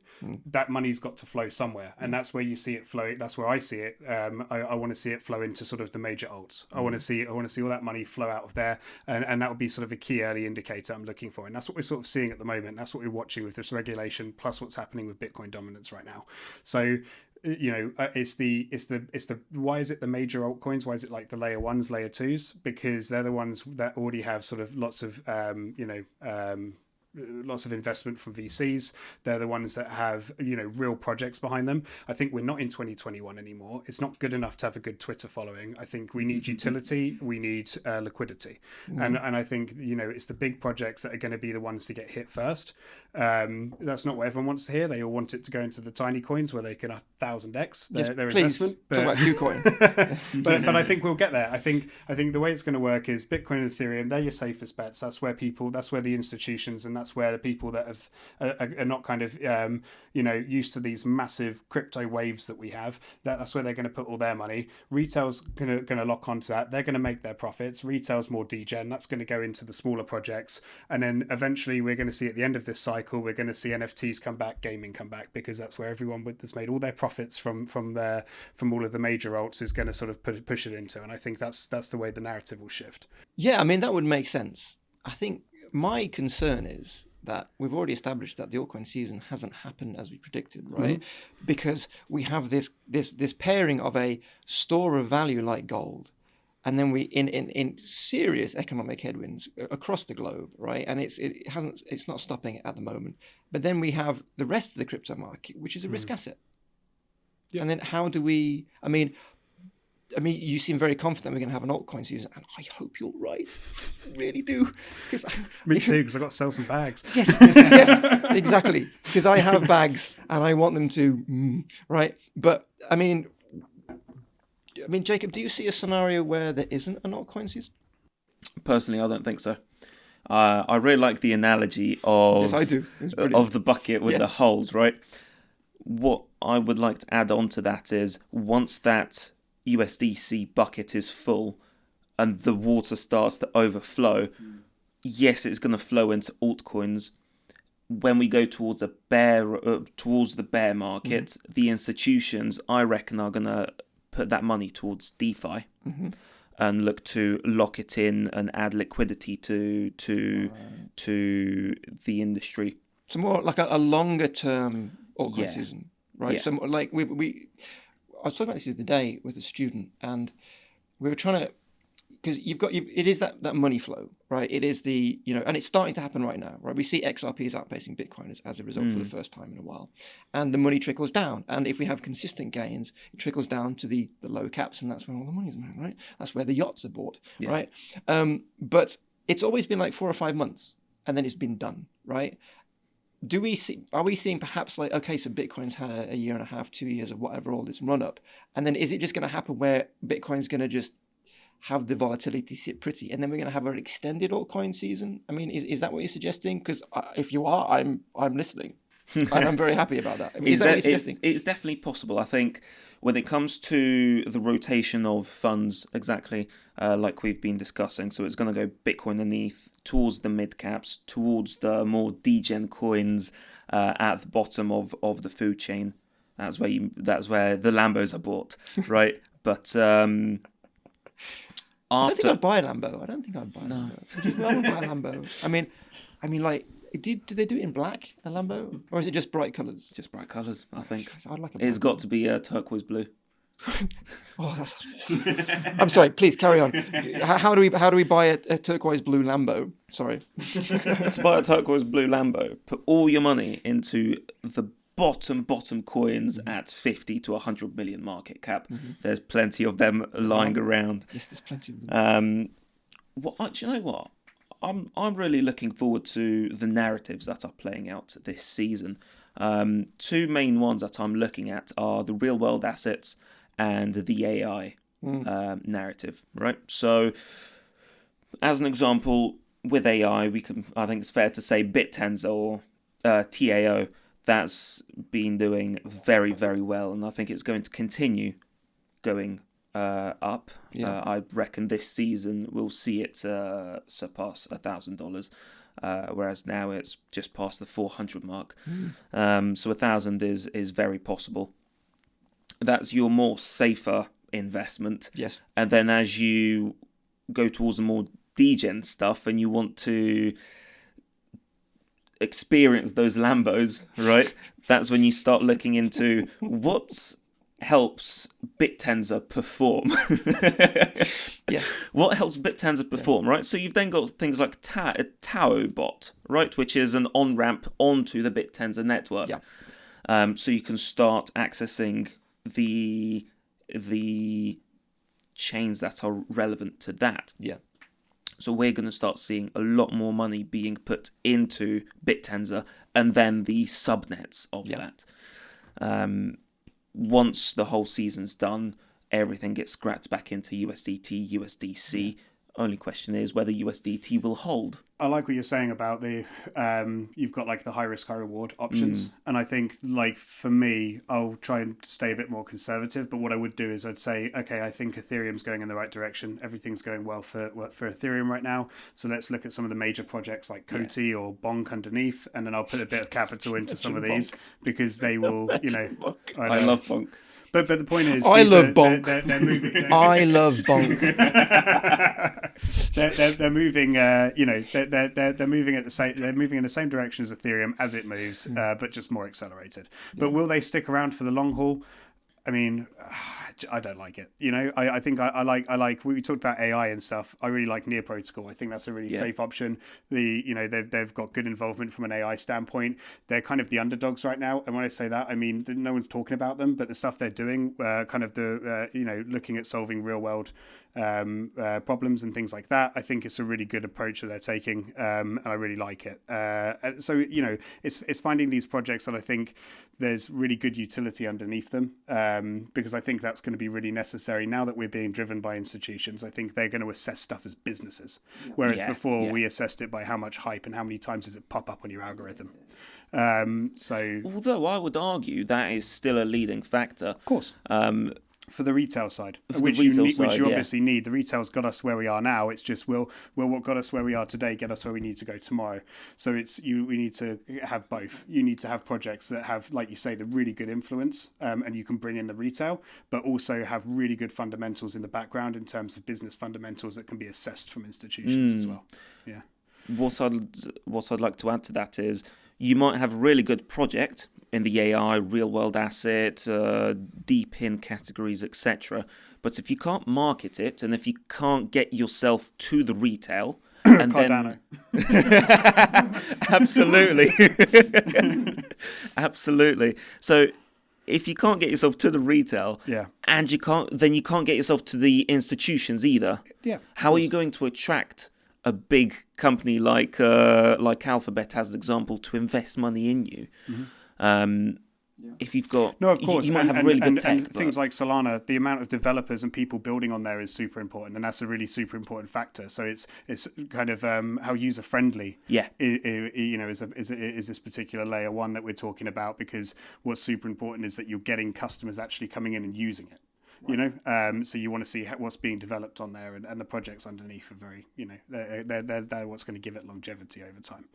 that money's got to flow somewhere, and that's where you see it flow. That's where I see it. I want to see it flow into sort of the major alts. I want to see all that money flow out of there, and that would be sort of a key early indicator I'm looking for, and that's what we're sort of seeing at the moment. That's what we're watching with this regulation, plus what's happening with Bitcoin dominance right now. So, you know, it's the why is it the major altcoins? Why is it like the layer ones, layer twos? Because they're the ones that already have sort of lots of lots of investment from VCs. They're the ones that have, you know, real projects behind them. I think we're not in 2021 anymore. It's not good enough to have a good Twitter following. I think we need utility. We need liquidity. And I think, you know, it's the big projects that are going to be the ones to get hit first. That's not what everyone wants to hear. They all want it to go into the tiny coins where they can 1000x their investment. Talk about KuCoin. but I think we'll get there. I think the way it's going to work is Bitcoin and Ethereum. They're your safest bets. That's where the institutions, and that's where the people that are not kind of you know, used to these massive crypto waves that we have. That's where they're going to put all their money. Retail's going to lock onto that. They're going to make their profits. Retail's more degen. That's going to go into the smaller projects, and then eventually we're going to see at the end of this cycle, we're going to see NFTs come back, gaming come back, because that's where everyone that's made all their profits from all of the major alts is going to sort of push it into. And I think that's the way the narrative will shift. Yeah, I mean, that would make sense. I think my concern is that we've already established that the altcoin season hasn't happened as we predicted, right? Because we have this pairing of a store of value like gold, and then we in serious economic headwinds across the globe, right? And it's not stopping at the moment. But then we have the rest of the crypto market, which is a risk asset. Yeah. And then how do we? I mean, I mean, you seem very confident we're going to have an altcoin season, and I hope you're right. I really do. Me too, because I've got to sell some bags. Yes, yes, exactly. Because I have bags, and I want them to, right? But I mean, Jacob, do you see a scenario where there isn't an altcoin season? Personally, I don't think so. I really like the analogy of Yes, I do. Of the bucket with the Yes. holes, right? What I would like to add on to that is once that USDC bucket is full and the water starts to overflow, yes, it's going to flow into altcoins. When we go towards the bear market, the institutions, I reckon, are going to put that money towards DeFi. And look to lock it in and add liquidity to the industry. So more like a longer term altcoin season, right? Yeah. So like I was talking about this the other day with a student, and we were trying to, because it is that money flow, right? It is the, and it's starting to happen right now, right? We see XRPs outpacing Bitcoin as a result for the first time in a while. And the money trickles down. And if we have consistent gains, it trickles down to the low caps, and that's where all the money's made, right? That's where the yachts are bought, right? But it's always been like 4 or 5 months, and then it's been done, right? Are we seeing perhaps like, okay, so Bitcoin's had a year and a half, 2 years of whatever, all this run up, and then is it just going to happen where Bitcoin's going to just have the volatility sit pretty, and then we're going to have an extended altcoin season? I mean, is that what you're suggesting? Because if you are, I'm listening, and I'm very happy about that. I mean, is that what you're suggesting? It's definitely possible. I think when it comes to the rotation of funds, exactly like we've been discussing, so it's going to go Bitcoin underneath, towards the mid caps, towards the more degen coins at the bottom of the food chain. That's where the Lambos are bought, right? But I don't think I'd buy a Lambo. I don't think I'd buy a Lambo. I would buy a Lambo. I mean, like, do they do it in black, a Lambo? Or is it just bright colours? Just bright colours, I think. I'd like It's got to be turquoise blue. Oh, that's awful. I'm sorry, please carry on. How do we buy a turquoise blue Lambo? Sorry. To buy a turquoise blue Lambo, put all your money into the bottom coins at 50 to 100 million market cap. There's plenty of them lying around. Yes, there's plenty of them. Do you know what? I'm really looking forward to the narratives that are playing out this season. Two main ones that I'm looking at are the real world assets and the AI narrative, right? So, as an example, with AI, I think it's fair to say BitTenza or TAO, that's been doing very, very well, and I think it's going to continue going up. I reckon this season we'll see it surpass $1,000, whereas now it's just past the 400 mark. So 1,000 is very possible. That's your more safer investment. Yes. And then as you go towards the more degen stuff and you want to experience those Lambos, right? That's when you start looking into what helps BitTenza perform. What helps BitTenza perform, right? So you've then got things like Tao bot, right? Which is an on-ramp onto the BitTenza network. So you can start accessing the chains that are relevant to that. So we're going to start seeing a lot more money being put into BitTenza and then the subnets of that. Once the whole season's done, everything gets scrapped back into USDT, USDC. Only question is whether USDT will hold. I like what you're saying about the you've got like the high risk, high reward options. And I think like for me, I'll try and stay a bit more conservative. But what I would do is I'd say, okay, I think Ethereum's going in the right direction. Everything's going well for Ethereum right now. So let's look at some of the major projects like Koti or Bonk underneath. And then I'll put a bit of capital into some of these because they will, I love Bonk. But the point is, I love Bonk. They're moving. I love Bonk. they're moving. They're moving at the same. They're moving in the same direction as Ethereum as it moves, but just more accelerated. But will they stick around for the long haul? I mean, I don't like it. You know, I think I like we talked about AI and stuff. I really like Near Protocol. I think that's a really safe option. They've got good involvement from an AI standpoint. They're kind of the underdogs right now. And when I say that, I mean no one's talking about them, but the stuff they're doing, looking at solving real world problems and things like that, I think it's a really good approach that they're taking, and I really like it. So you know, it's finding these projects that I think there's really good utility underneath them, because I think that's going to be really necessary now that we're being driven by institutions. I think they're going to assess stuff as businesses, whereas before we assessed it by how much hype and how many times does it pop up on your algorithm. So although I would argue that is still a leading factor, of course. For the retail side, which you obviously need. The retail's got us where we are now. It's just will what got us where we are today get us where we need to go tomorrow. So we need to have both. You need to have projects that have, like you say, the really good influence, and you can bring in the retail, but also have really good fundamentals in the background in terms of business fundamentals that can be assessed from institutions as well. Yeah. What I'd like to add to that is you might have a really good project in the AI, real world asset, deep in categories, etc. But if you can't market it, and if you can't get yourself to the retail, and Cardano. Absolutely, absolutely. So if you can't get yourself to the retail, and you can't get yourself to the institutions either. Yeah. How are you going to attract a big company like Alphabet, as an example, to invest money in you? If you've got of course, you might have really good tech, and things like Solana, the amount of developers and people building on there is super important, and that's a really super important factor. So it's kind of how user friendly, is this particular layer one that we're talking about, because what's super important is that you're getting customers actually coming in and using it. You know, so you want to see what's being developed on there, and the projects underneath are very, you know, they're what's going to give it longevity over time.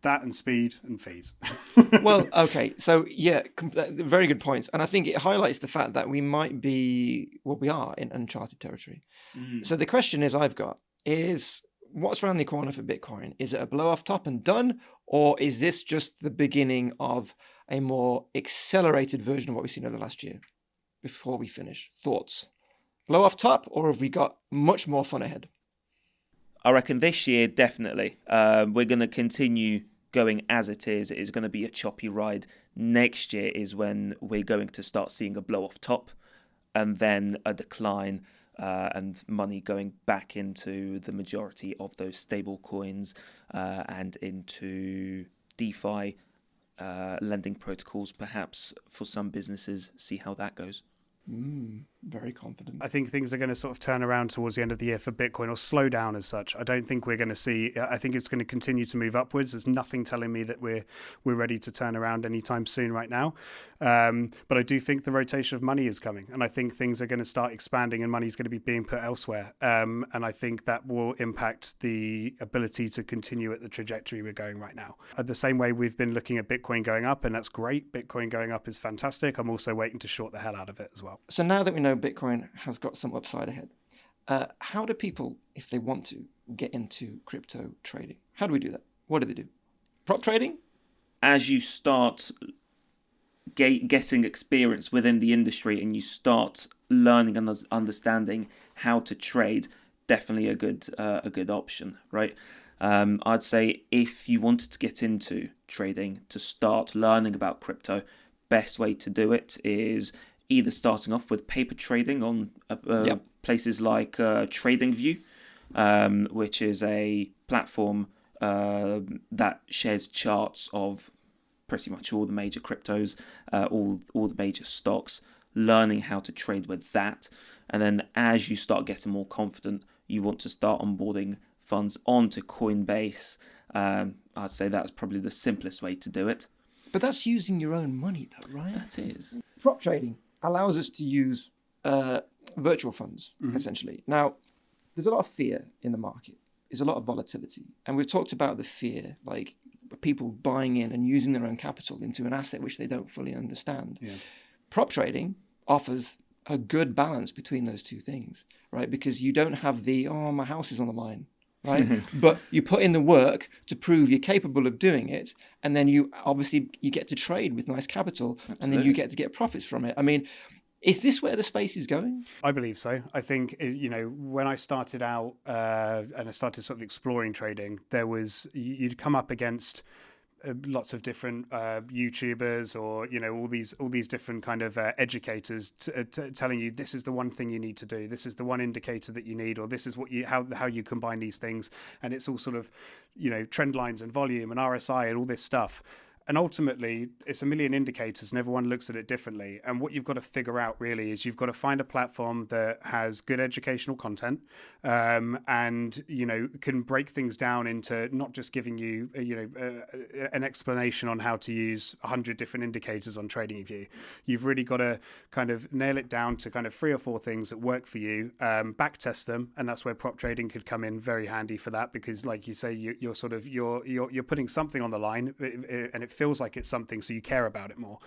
That and speed and fees. Well, okay, so very good points, and I think it highlights the fact that we might be, we are in uncharted territory. So the question I've got is, what's around the corner for Bitcoin? Is it a blow off top and done, or is this just the beginning of a more accelerated version of what we've seen over the last year? Before we finish, thoughts? Blow off top, or have we got much more fun ahead? I reckon this year, definitely. We're going to continue going as it is. It is going to be a choppy ride. Next year is when we're going to start seeing a blow off top, and then a decline, and money going back into the majority of those stable coins, and into DeFi, lending protocols, perhaps for some businesses. See how that goes. Very confident. I think things are going to sort of turn around towards the end of the year for Bitcoin, or slow down as such. I don't think we're going to see. I think it's going to continue to move upwards. There's nothing telling me that we're ready to turn around anytime soon right now. But I do think the rotation of money is coming, and I think things are going to start expanding, and money is going to be being put elsewhere. And I think that will impact the ability to continue at the trajectory we're going right now. The same way we've been looking at Bitcoin going up, and that's great. Bitcoin going up is fantastic. I'm also waiting to short the hell out of it as well. So now that we know Bitcoin has got some upside ahead, how do people, if they want to, get into crypto trading? How do we do that? What do they do? Prop trading? As you start getting experience within the industry and you start learning and understanding how to trade, definitely a good option, right? I'd say if you wanted to get into trading, to start learning about crypto, best way to do it is either starting off with paper trading on places like TradingView, which is a platform that shares charts of pretty much all the major cryptos, all the major stocks, learning how to trade with that. And then as you start getting more confident, you want to start onboarding funds onto Coinbase. I'd say that's probably the simplest way to do it. But that's using your own money though, right? That is. Prop trading allows us to use virtual funds, essentially. Now, there's a lot of fear in the market. There's a lot of volatility. And we've talked about the fear, like people buying in and using their own capital into an asset which they don't fully understand. Yeah. Prop trading offers a good balance between those two things, right? Because you don't have my house is on the line, right? But you put in the work to prove you're capable of doing it. And then you get to trade with nice capital. Absolutely. And then you get to get profits from it. I mean, Is this where the space is going? I believe so. I think, when I started out and I started sort of exploring trading, you'd come up against lots of different YouTubers or all these different kind of educators telling you this is the one thing you need to do, this is the one indicator that you need, or this is what how you combine these things, and it's all sort of trend lines and volume and RSI and all this stuff. And ultimately, it's a million indicators and everyone looks at it differently. And what you've got to figure out really is you've got to find a platform that has good educational content and, can break things down into not just giving you, an explanation on how to use 100 different indicators on TradingView. You've really got to kind of nail it down to kind of 3 or 4 things that work for you, back test them. And that's where prop trading could come in very handy for that, because like you say, you're putting something on the line and it feels like it's something, so you care about it more.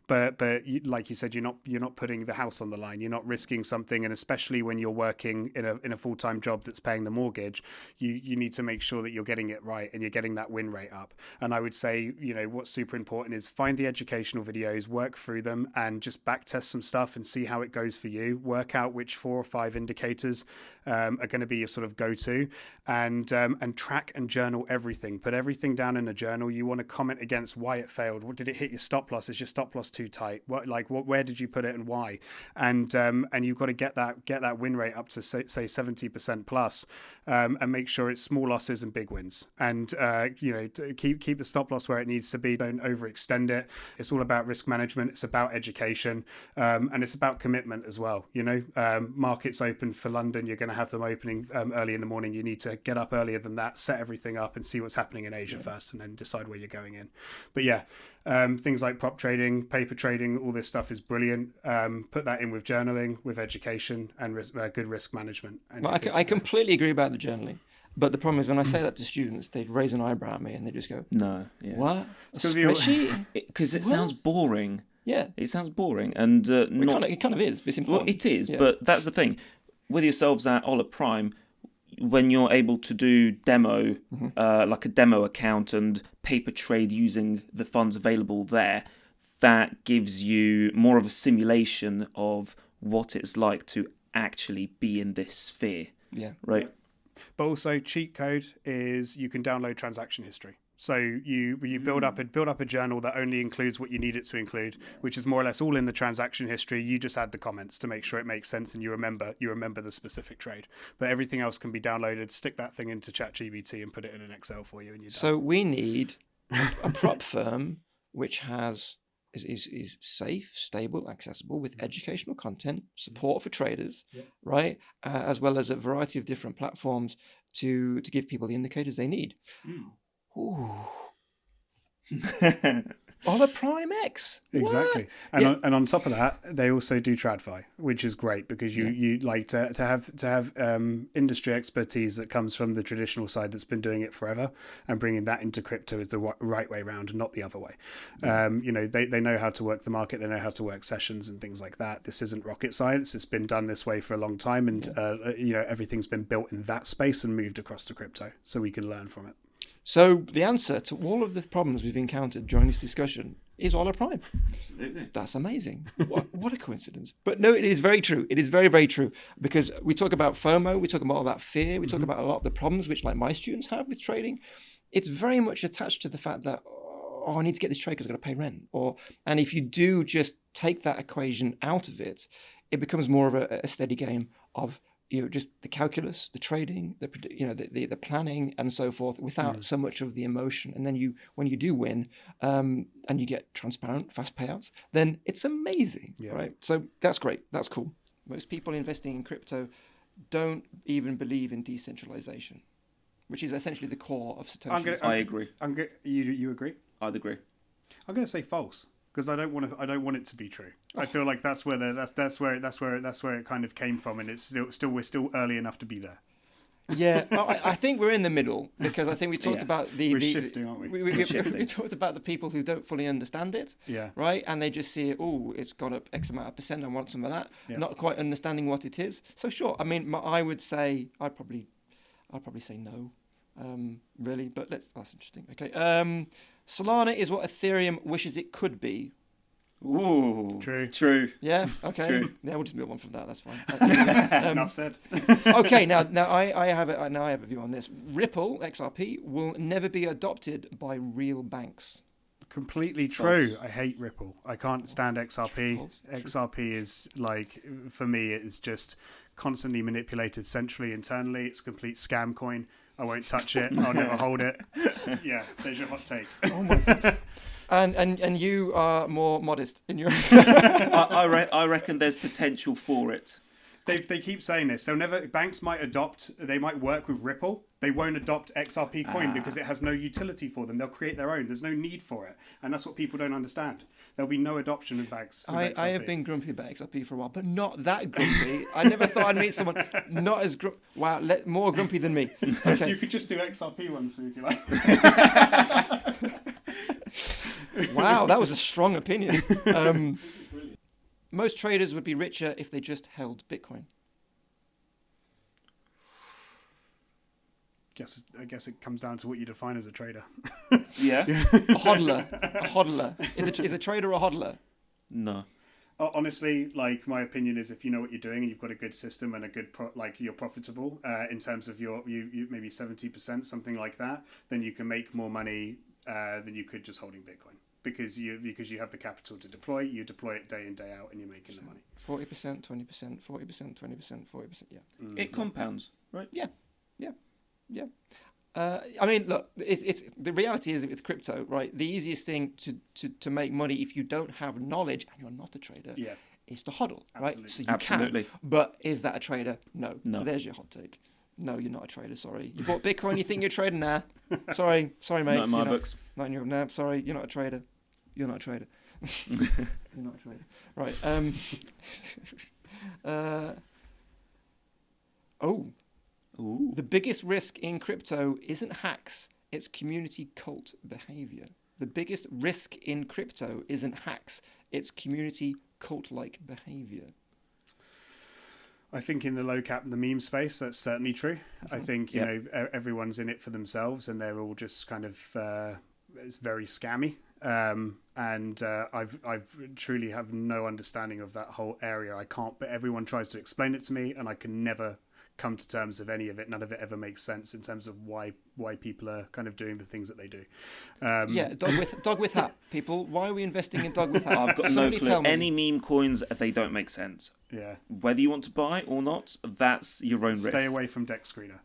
But like you said, you're not putting the house on the line. You're not risking something, and especially when you're working in a full-time job that's paying the mortgage, you need to make sure that you're getting it right and you're getting that win rate up. And I would say, what's super important is find the educational videos, work through them, and just back test some stuff and see how it goes for you. Work out which 4 or 5 indicators are going to be your sort of go-to, and track and journal everything. Put everything down in a journal. You want to comment against why it failed. What did it hit your stop loss? Is your stop loss too tight? Where did you put it and why? And you've got to get that win rate up to say 70% plus, and make sure it's small losses and big wins. And to keep the stop loss where it needs to be. Don't overextend it. It's all about risk management. It's about education, and it's about commitment as well. Markets open for London. You're going to have them opening early in the morning. You need to get up earlier than that, set everything up, and see what's happening in Asia first, and then decide where you're going in. But things like prop trading, paper trading, all this stuff is brilliant. Put that in with journaling, with education, and good risk management. And I completely agree about the journaling. But the problem is when I say that to students, they raise an eyebrow at me and they just go, "No, what? A spreadsheet?" Because it sounds boring. Yeah, it sounds boring, and it kind of is. But it's important. Well, it is, but that's the thing with yourselves at Hola Prime. When you're able to do demo, like a demo account and paper trade using the funds available there, that gives you more of a simulation of what it's like to actually be in this sphere. Yeah. Right. But also, cheat code is you can download transaction history. So you build up a journal that only includes what you need it to include, which is more or less all in the transaction history. You just add the comments to make sure it makes sense and you remember the specific trade. But everything else can be downloaded. Stick that thing into ChatGPT and put it in an Excel for you, and you're done. So we need a prop firm which is safe, stable, accessible, with educational content, support for traders, right, as well as a variety of different platforms to give people the indicators they need. Ooh. Hola Prime X. Exactly. And on top of that, they also do TradFi, which is great because you like to have industry expertise that comes from the traditional side that's been doing it forever, and bringing that into crypto is the right way around, not the other way. They know how to work the market, they know how to work sessions and things like that. This isn't rocket science. It's been done this way for a long time, and everything's been built in that space and moved across to crypto, so we can learn from it. So the answer to all of the problems we've encountered during this discussion is Hola Prime. Absolutely. That's amazing. What a coincidence. But no, it is very true. It is very, very true. Because we talk about FOMO, we talk about all that fear, we talk about a lot of the problems which like my students have with trading. It's very much attached to the fact that, I need to get this trade because I've got to pay rent. And if you do just take that equation out of it, it becomes more of a steady game of just the calculus, the trading, the planning, and so forth, without so much of the emotion. And then when you do win, and you get transparent, fast payouts, then it's amazing, right? So that's great. That's cool. Most people investing in crypto don't even believe in decentralization, which is essentially the core of Satoshi. I agree. You agree? I'd agree. I'm going to say false, because I don't want it to be true. I feel like that's where it kind of came from, and it's we're still early enough to be there. Yeah, I think we're in the middle, because I think we talked about we're shifting, aren't we? We talked about the people who don't fully understand it, yeah, right? And they just see it, it's gone up X amount of percent, I want some of that, not quite understanding what it is. So sure, I mean, I would say I'd probably say no, really, but that's interesting. Okay, Solana is what Ethereum wishes it could be. Ooh, true. Yeah. Okay. True. Yeah, we'll just move on from that. That's fine. Enough said. Okay. Now I have a view on this. Ripple XRP will never be adopted by real banks. Completely true. I hate Ripple. I can't stand XRP. False. XRP is like, for me, it is just constantly manipulated centrally, internally. It's a complete scam coin. I won't touch it. I'll never hold it. Yeah, there's your hot take. Oh my God. And you are more modest in your. I reckon there's potential for it. They keep saying this. Banks might adopt. They might work with Ripple. They won't adopt XRP coin because it has no utility for them. They'll create their own. There's no need for it, and that's what people don't understand. There'll be no adoption of banks. I have been grumpy about XRP for a while, but not that grumpy. I never thought I'd meet someone not as wow, more grumpy than me. Okay. You could just do XRP ones if you like. Wow, that was a strong opinion. Most traders would be richer if they just held Bitcoin. I guess it comes down to what you define as a trader. Yeah. A hodler. Is a trader a hodler? No. Honestly, like, my opinion is if you know what you're doing and you've got a good system and a good you're profitable in terms of you maybe 70%, something like that, then you can make more money than you could just holding Bitcoin. Because you have the capital to deploy, you deploy it day in, day out, and you're making the money. 40%, 20%, 40%, 20%, 40%. Yeah. It compounds, right? Yeah. I mean, look, it's the reality is with crypto, right? The easiest thing to make money if you don't have knowledge and you're not a trader, is to hodl, right? So you can. But is that a trader? No. So there's your hot take. No, you're not a trader. Sorry, you bought Bitcoin. You think you're a trader? Nah. Sorry, mate. Not in my books. Not in your. Nah, sorry, you're not a trader. You're not a trader. You're not a trader. Right. Ooh. The biggest risk in crypto isn't hacks, it's community cult behavior. The biggest risk in crypto isn't hacks, it's community cult-like behavior. I think in the low cap and the meme space, that's certainly true. I think, you know, everyone's in it for themselves and they're all just kind of, it's very scammy. I've truly have no understanding of that whole area. But everyone tries to explain it to me and I can never come to terms of any of it. None of it ever makes sense in terms of why people are kind of doing the things that they do. Dog with hat, people. Why are we investing in dog with hat? I've got no clue. Any meme coins, they don't make sense. Yeah. Whether you want to buy or not, that's your own risk. Stay away from Dex Screener.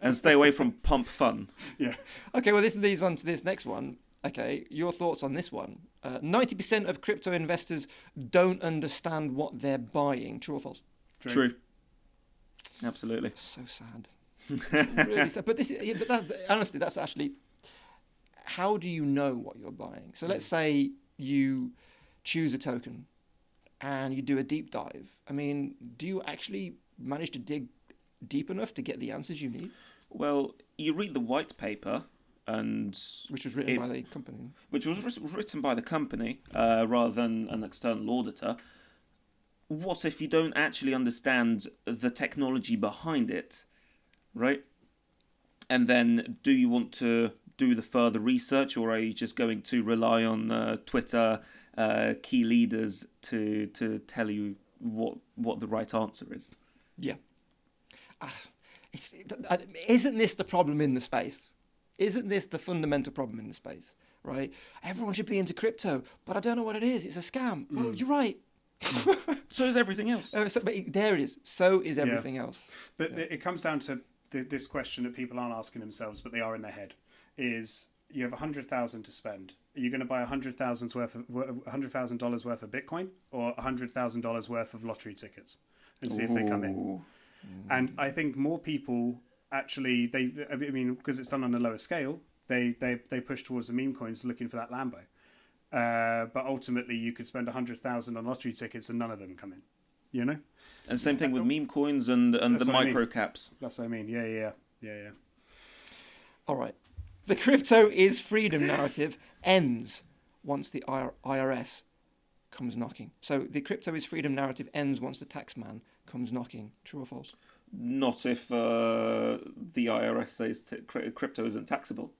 And stay away from Pump Fun. Yeah. Okay, well, this leads on to this next one. Okay, your thoughts on this one. 90% of crypto investors don't understand what they're buying. True or false? True. Absolutely. So sad. Really sad. But honestly, that's actually, how do you know what you're buying? So let's say you choose a token and you do a deep dive. I mean, do you actually manage to dig deep enough to get the answers you need? Well, you read the white paper, which was written by the company. Which was written by the company rather than an external auditor. What if you don't actually understand the technology behind it, right? And then do you want to do the further research, or are you just going to rely on Twitter key leaders to tell you what the right answer is? Yeah. Isn't this the problem in the space? Isn't this the fundamental problem in the space, right? Everyone should be into crypto, but I don't know what it is. It's a scam. Well, you're right. So is everything else. But there it is. So is everything else. But it comes down to this question that people aren't asking themselves, but they are in their head: is you have $100,000 to spend. Are you going to buy $100,000 worth of Bitcoin or $100,000 worth of lottery tickets and see if they come in? And I think more people actually because it's done on a lower scale, they push towards the meme coins looking for that Lambo. But ultimately, you could spend $100,000 on lottery tickets and none of them come in. You know. And same thing with meme coins and the micro caps. That's what I mean. Yeah. All right. The crypto is freedom narrative ends once the IRS comes knocking. So the crypto is freedom narrative ends once the tax man comes knocking. True or false? Not if the IRS says crypto isn't taxable.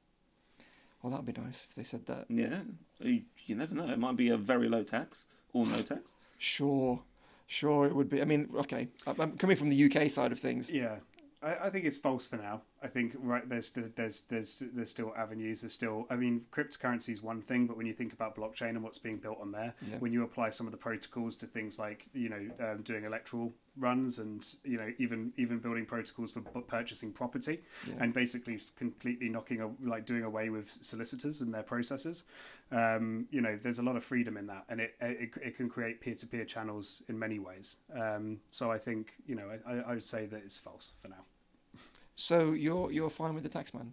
Well, that'd be nice if they said that. Yeah, you never know. It might be a very low tax or no tax. Sure, it would be. I mean, okay, I'm coming from the UK side of things. Yeah. I think it's false for now. I think there's still avenues. There's still, I mean, cryptocurrency is one thing, but when you think about blockchain and what's being built on there, when you apply some of the protocols to things like doing electoral runs and even building protocols for purchasing property, and basically completely doing away with solicitors and their processes, there's a lot of freedom in that, and it can create peer-to-peer channels in many ways. So I think I would say that it's false for now. So you're fine with the tax man?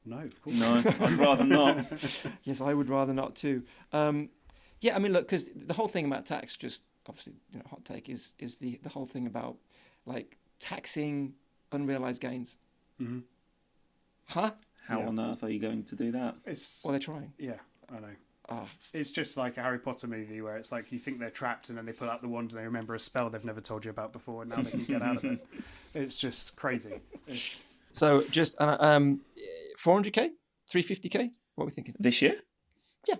No, of course. No, I'd rather not. Yes, I would rather not too. Yeah, I mean, look, because the whole thing about tax, just obviously, hot take, is the whole thing about like taxing unrealized gains. Mm-hmm. Huh? How on earth are you going to do that? Well, they're trying. Yeah, I know. Oh. It's just like a Harry Potter movie where it's like you think they're trapped and then they pull out the wand and they remember a spell they've never told you about before and now they can get out of it. It's just crazy. So just 400k, 350k. What are we thinking? This year? Yeah.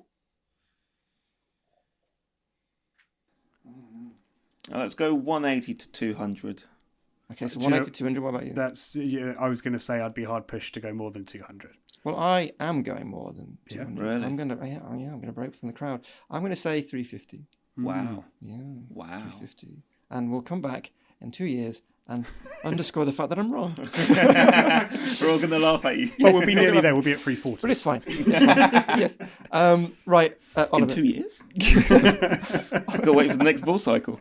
Let's go 180 to 200. Okay, so 180 to 200. What about you? That's I was going to say I'd be hard pushed to go more than 200. Well, I am going more than 200. Yeah, really? I'm gonna break from the crowd. I'm gonna say 350. Wow. Yeah. Wow. 350. And we'll come back in 2 years and underscore the fact that I'm wrong. We're all gonna laugh at you. Well, we'll be nearly there. We'll be at 340. But it's fine. Yes. Right. Oliver. In 2 years? I've got to wait for the next bull cycle.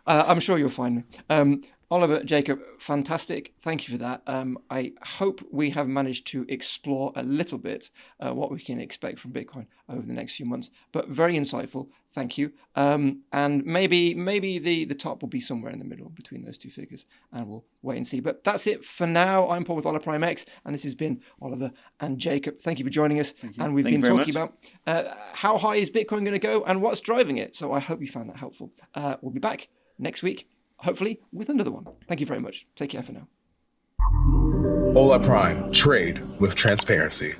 I'm sure you'll find me. Oliver, Jacob, fantastic. Thank you for that. I hope we have managed to explore a little bit what we can expect from Bitcoin over the next few months, but very insightful. Thank you. And maybe the top will be somewhere in the middle between those two figures, and we'll wait and see. But that's it for now. I'm Paul with Hola Prime X, and this has been Oliver and Jacob. Thank you for joining us. And we've been talking about how high is Bitcoin going to go and what's driving it. So I hope you found that helpful. We'll be back next week, hopefully with another one. Thank you very much. Take care for now. Hola Prime, trade with transparency.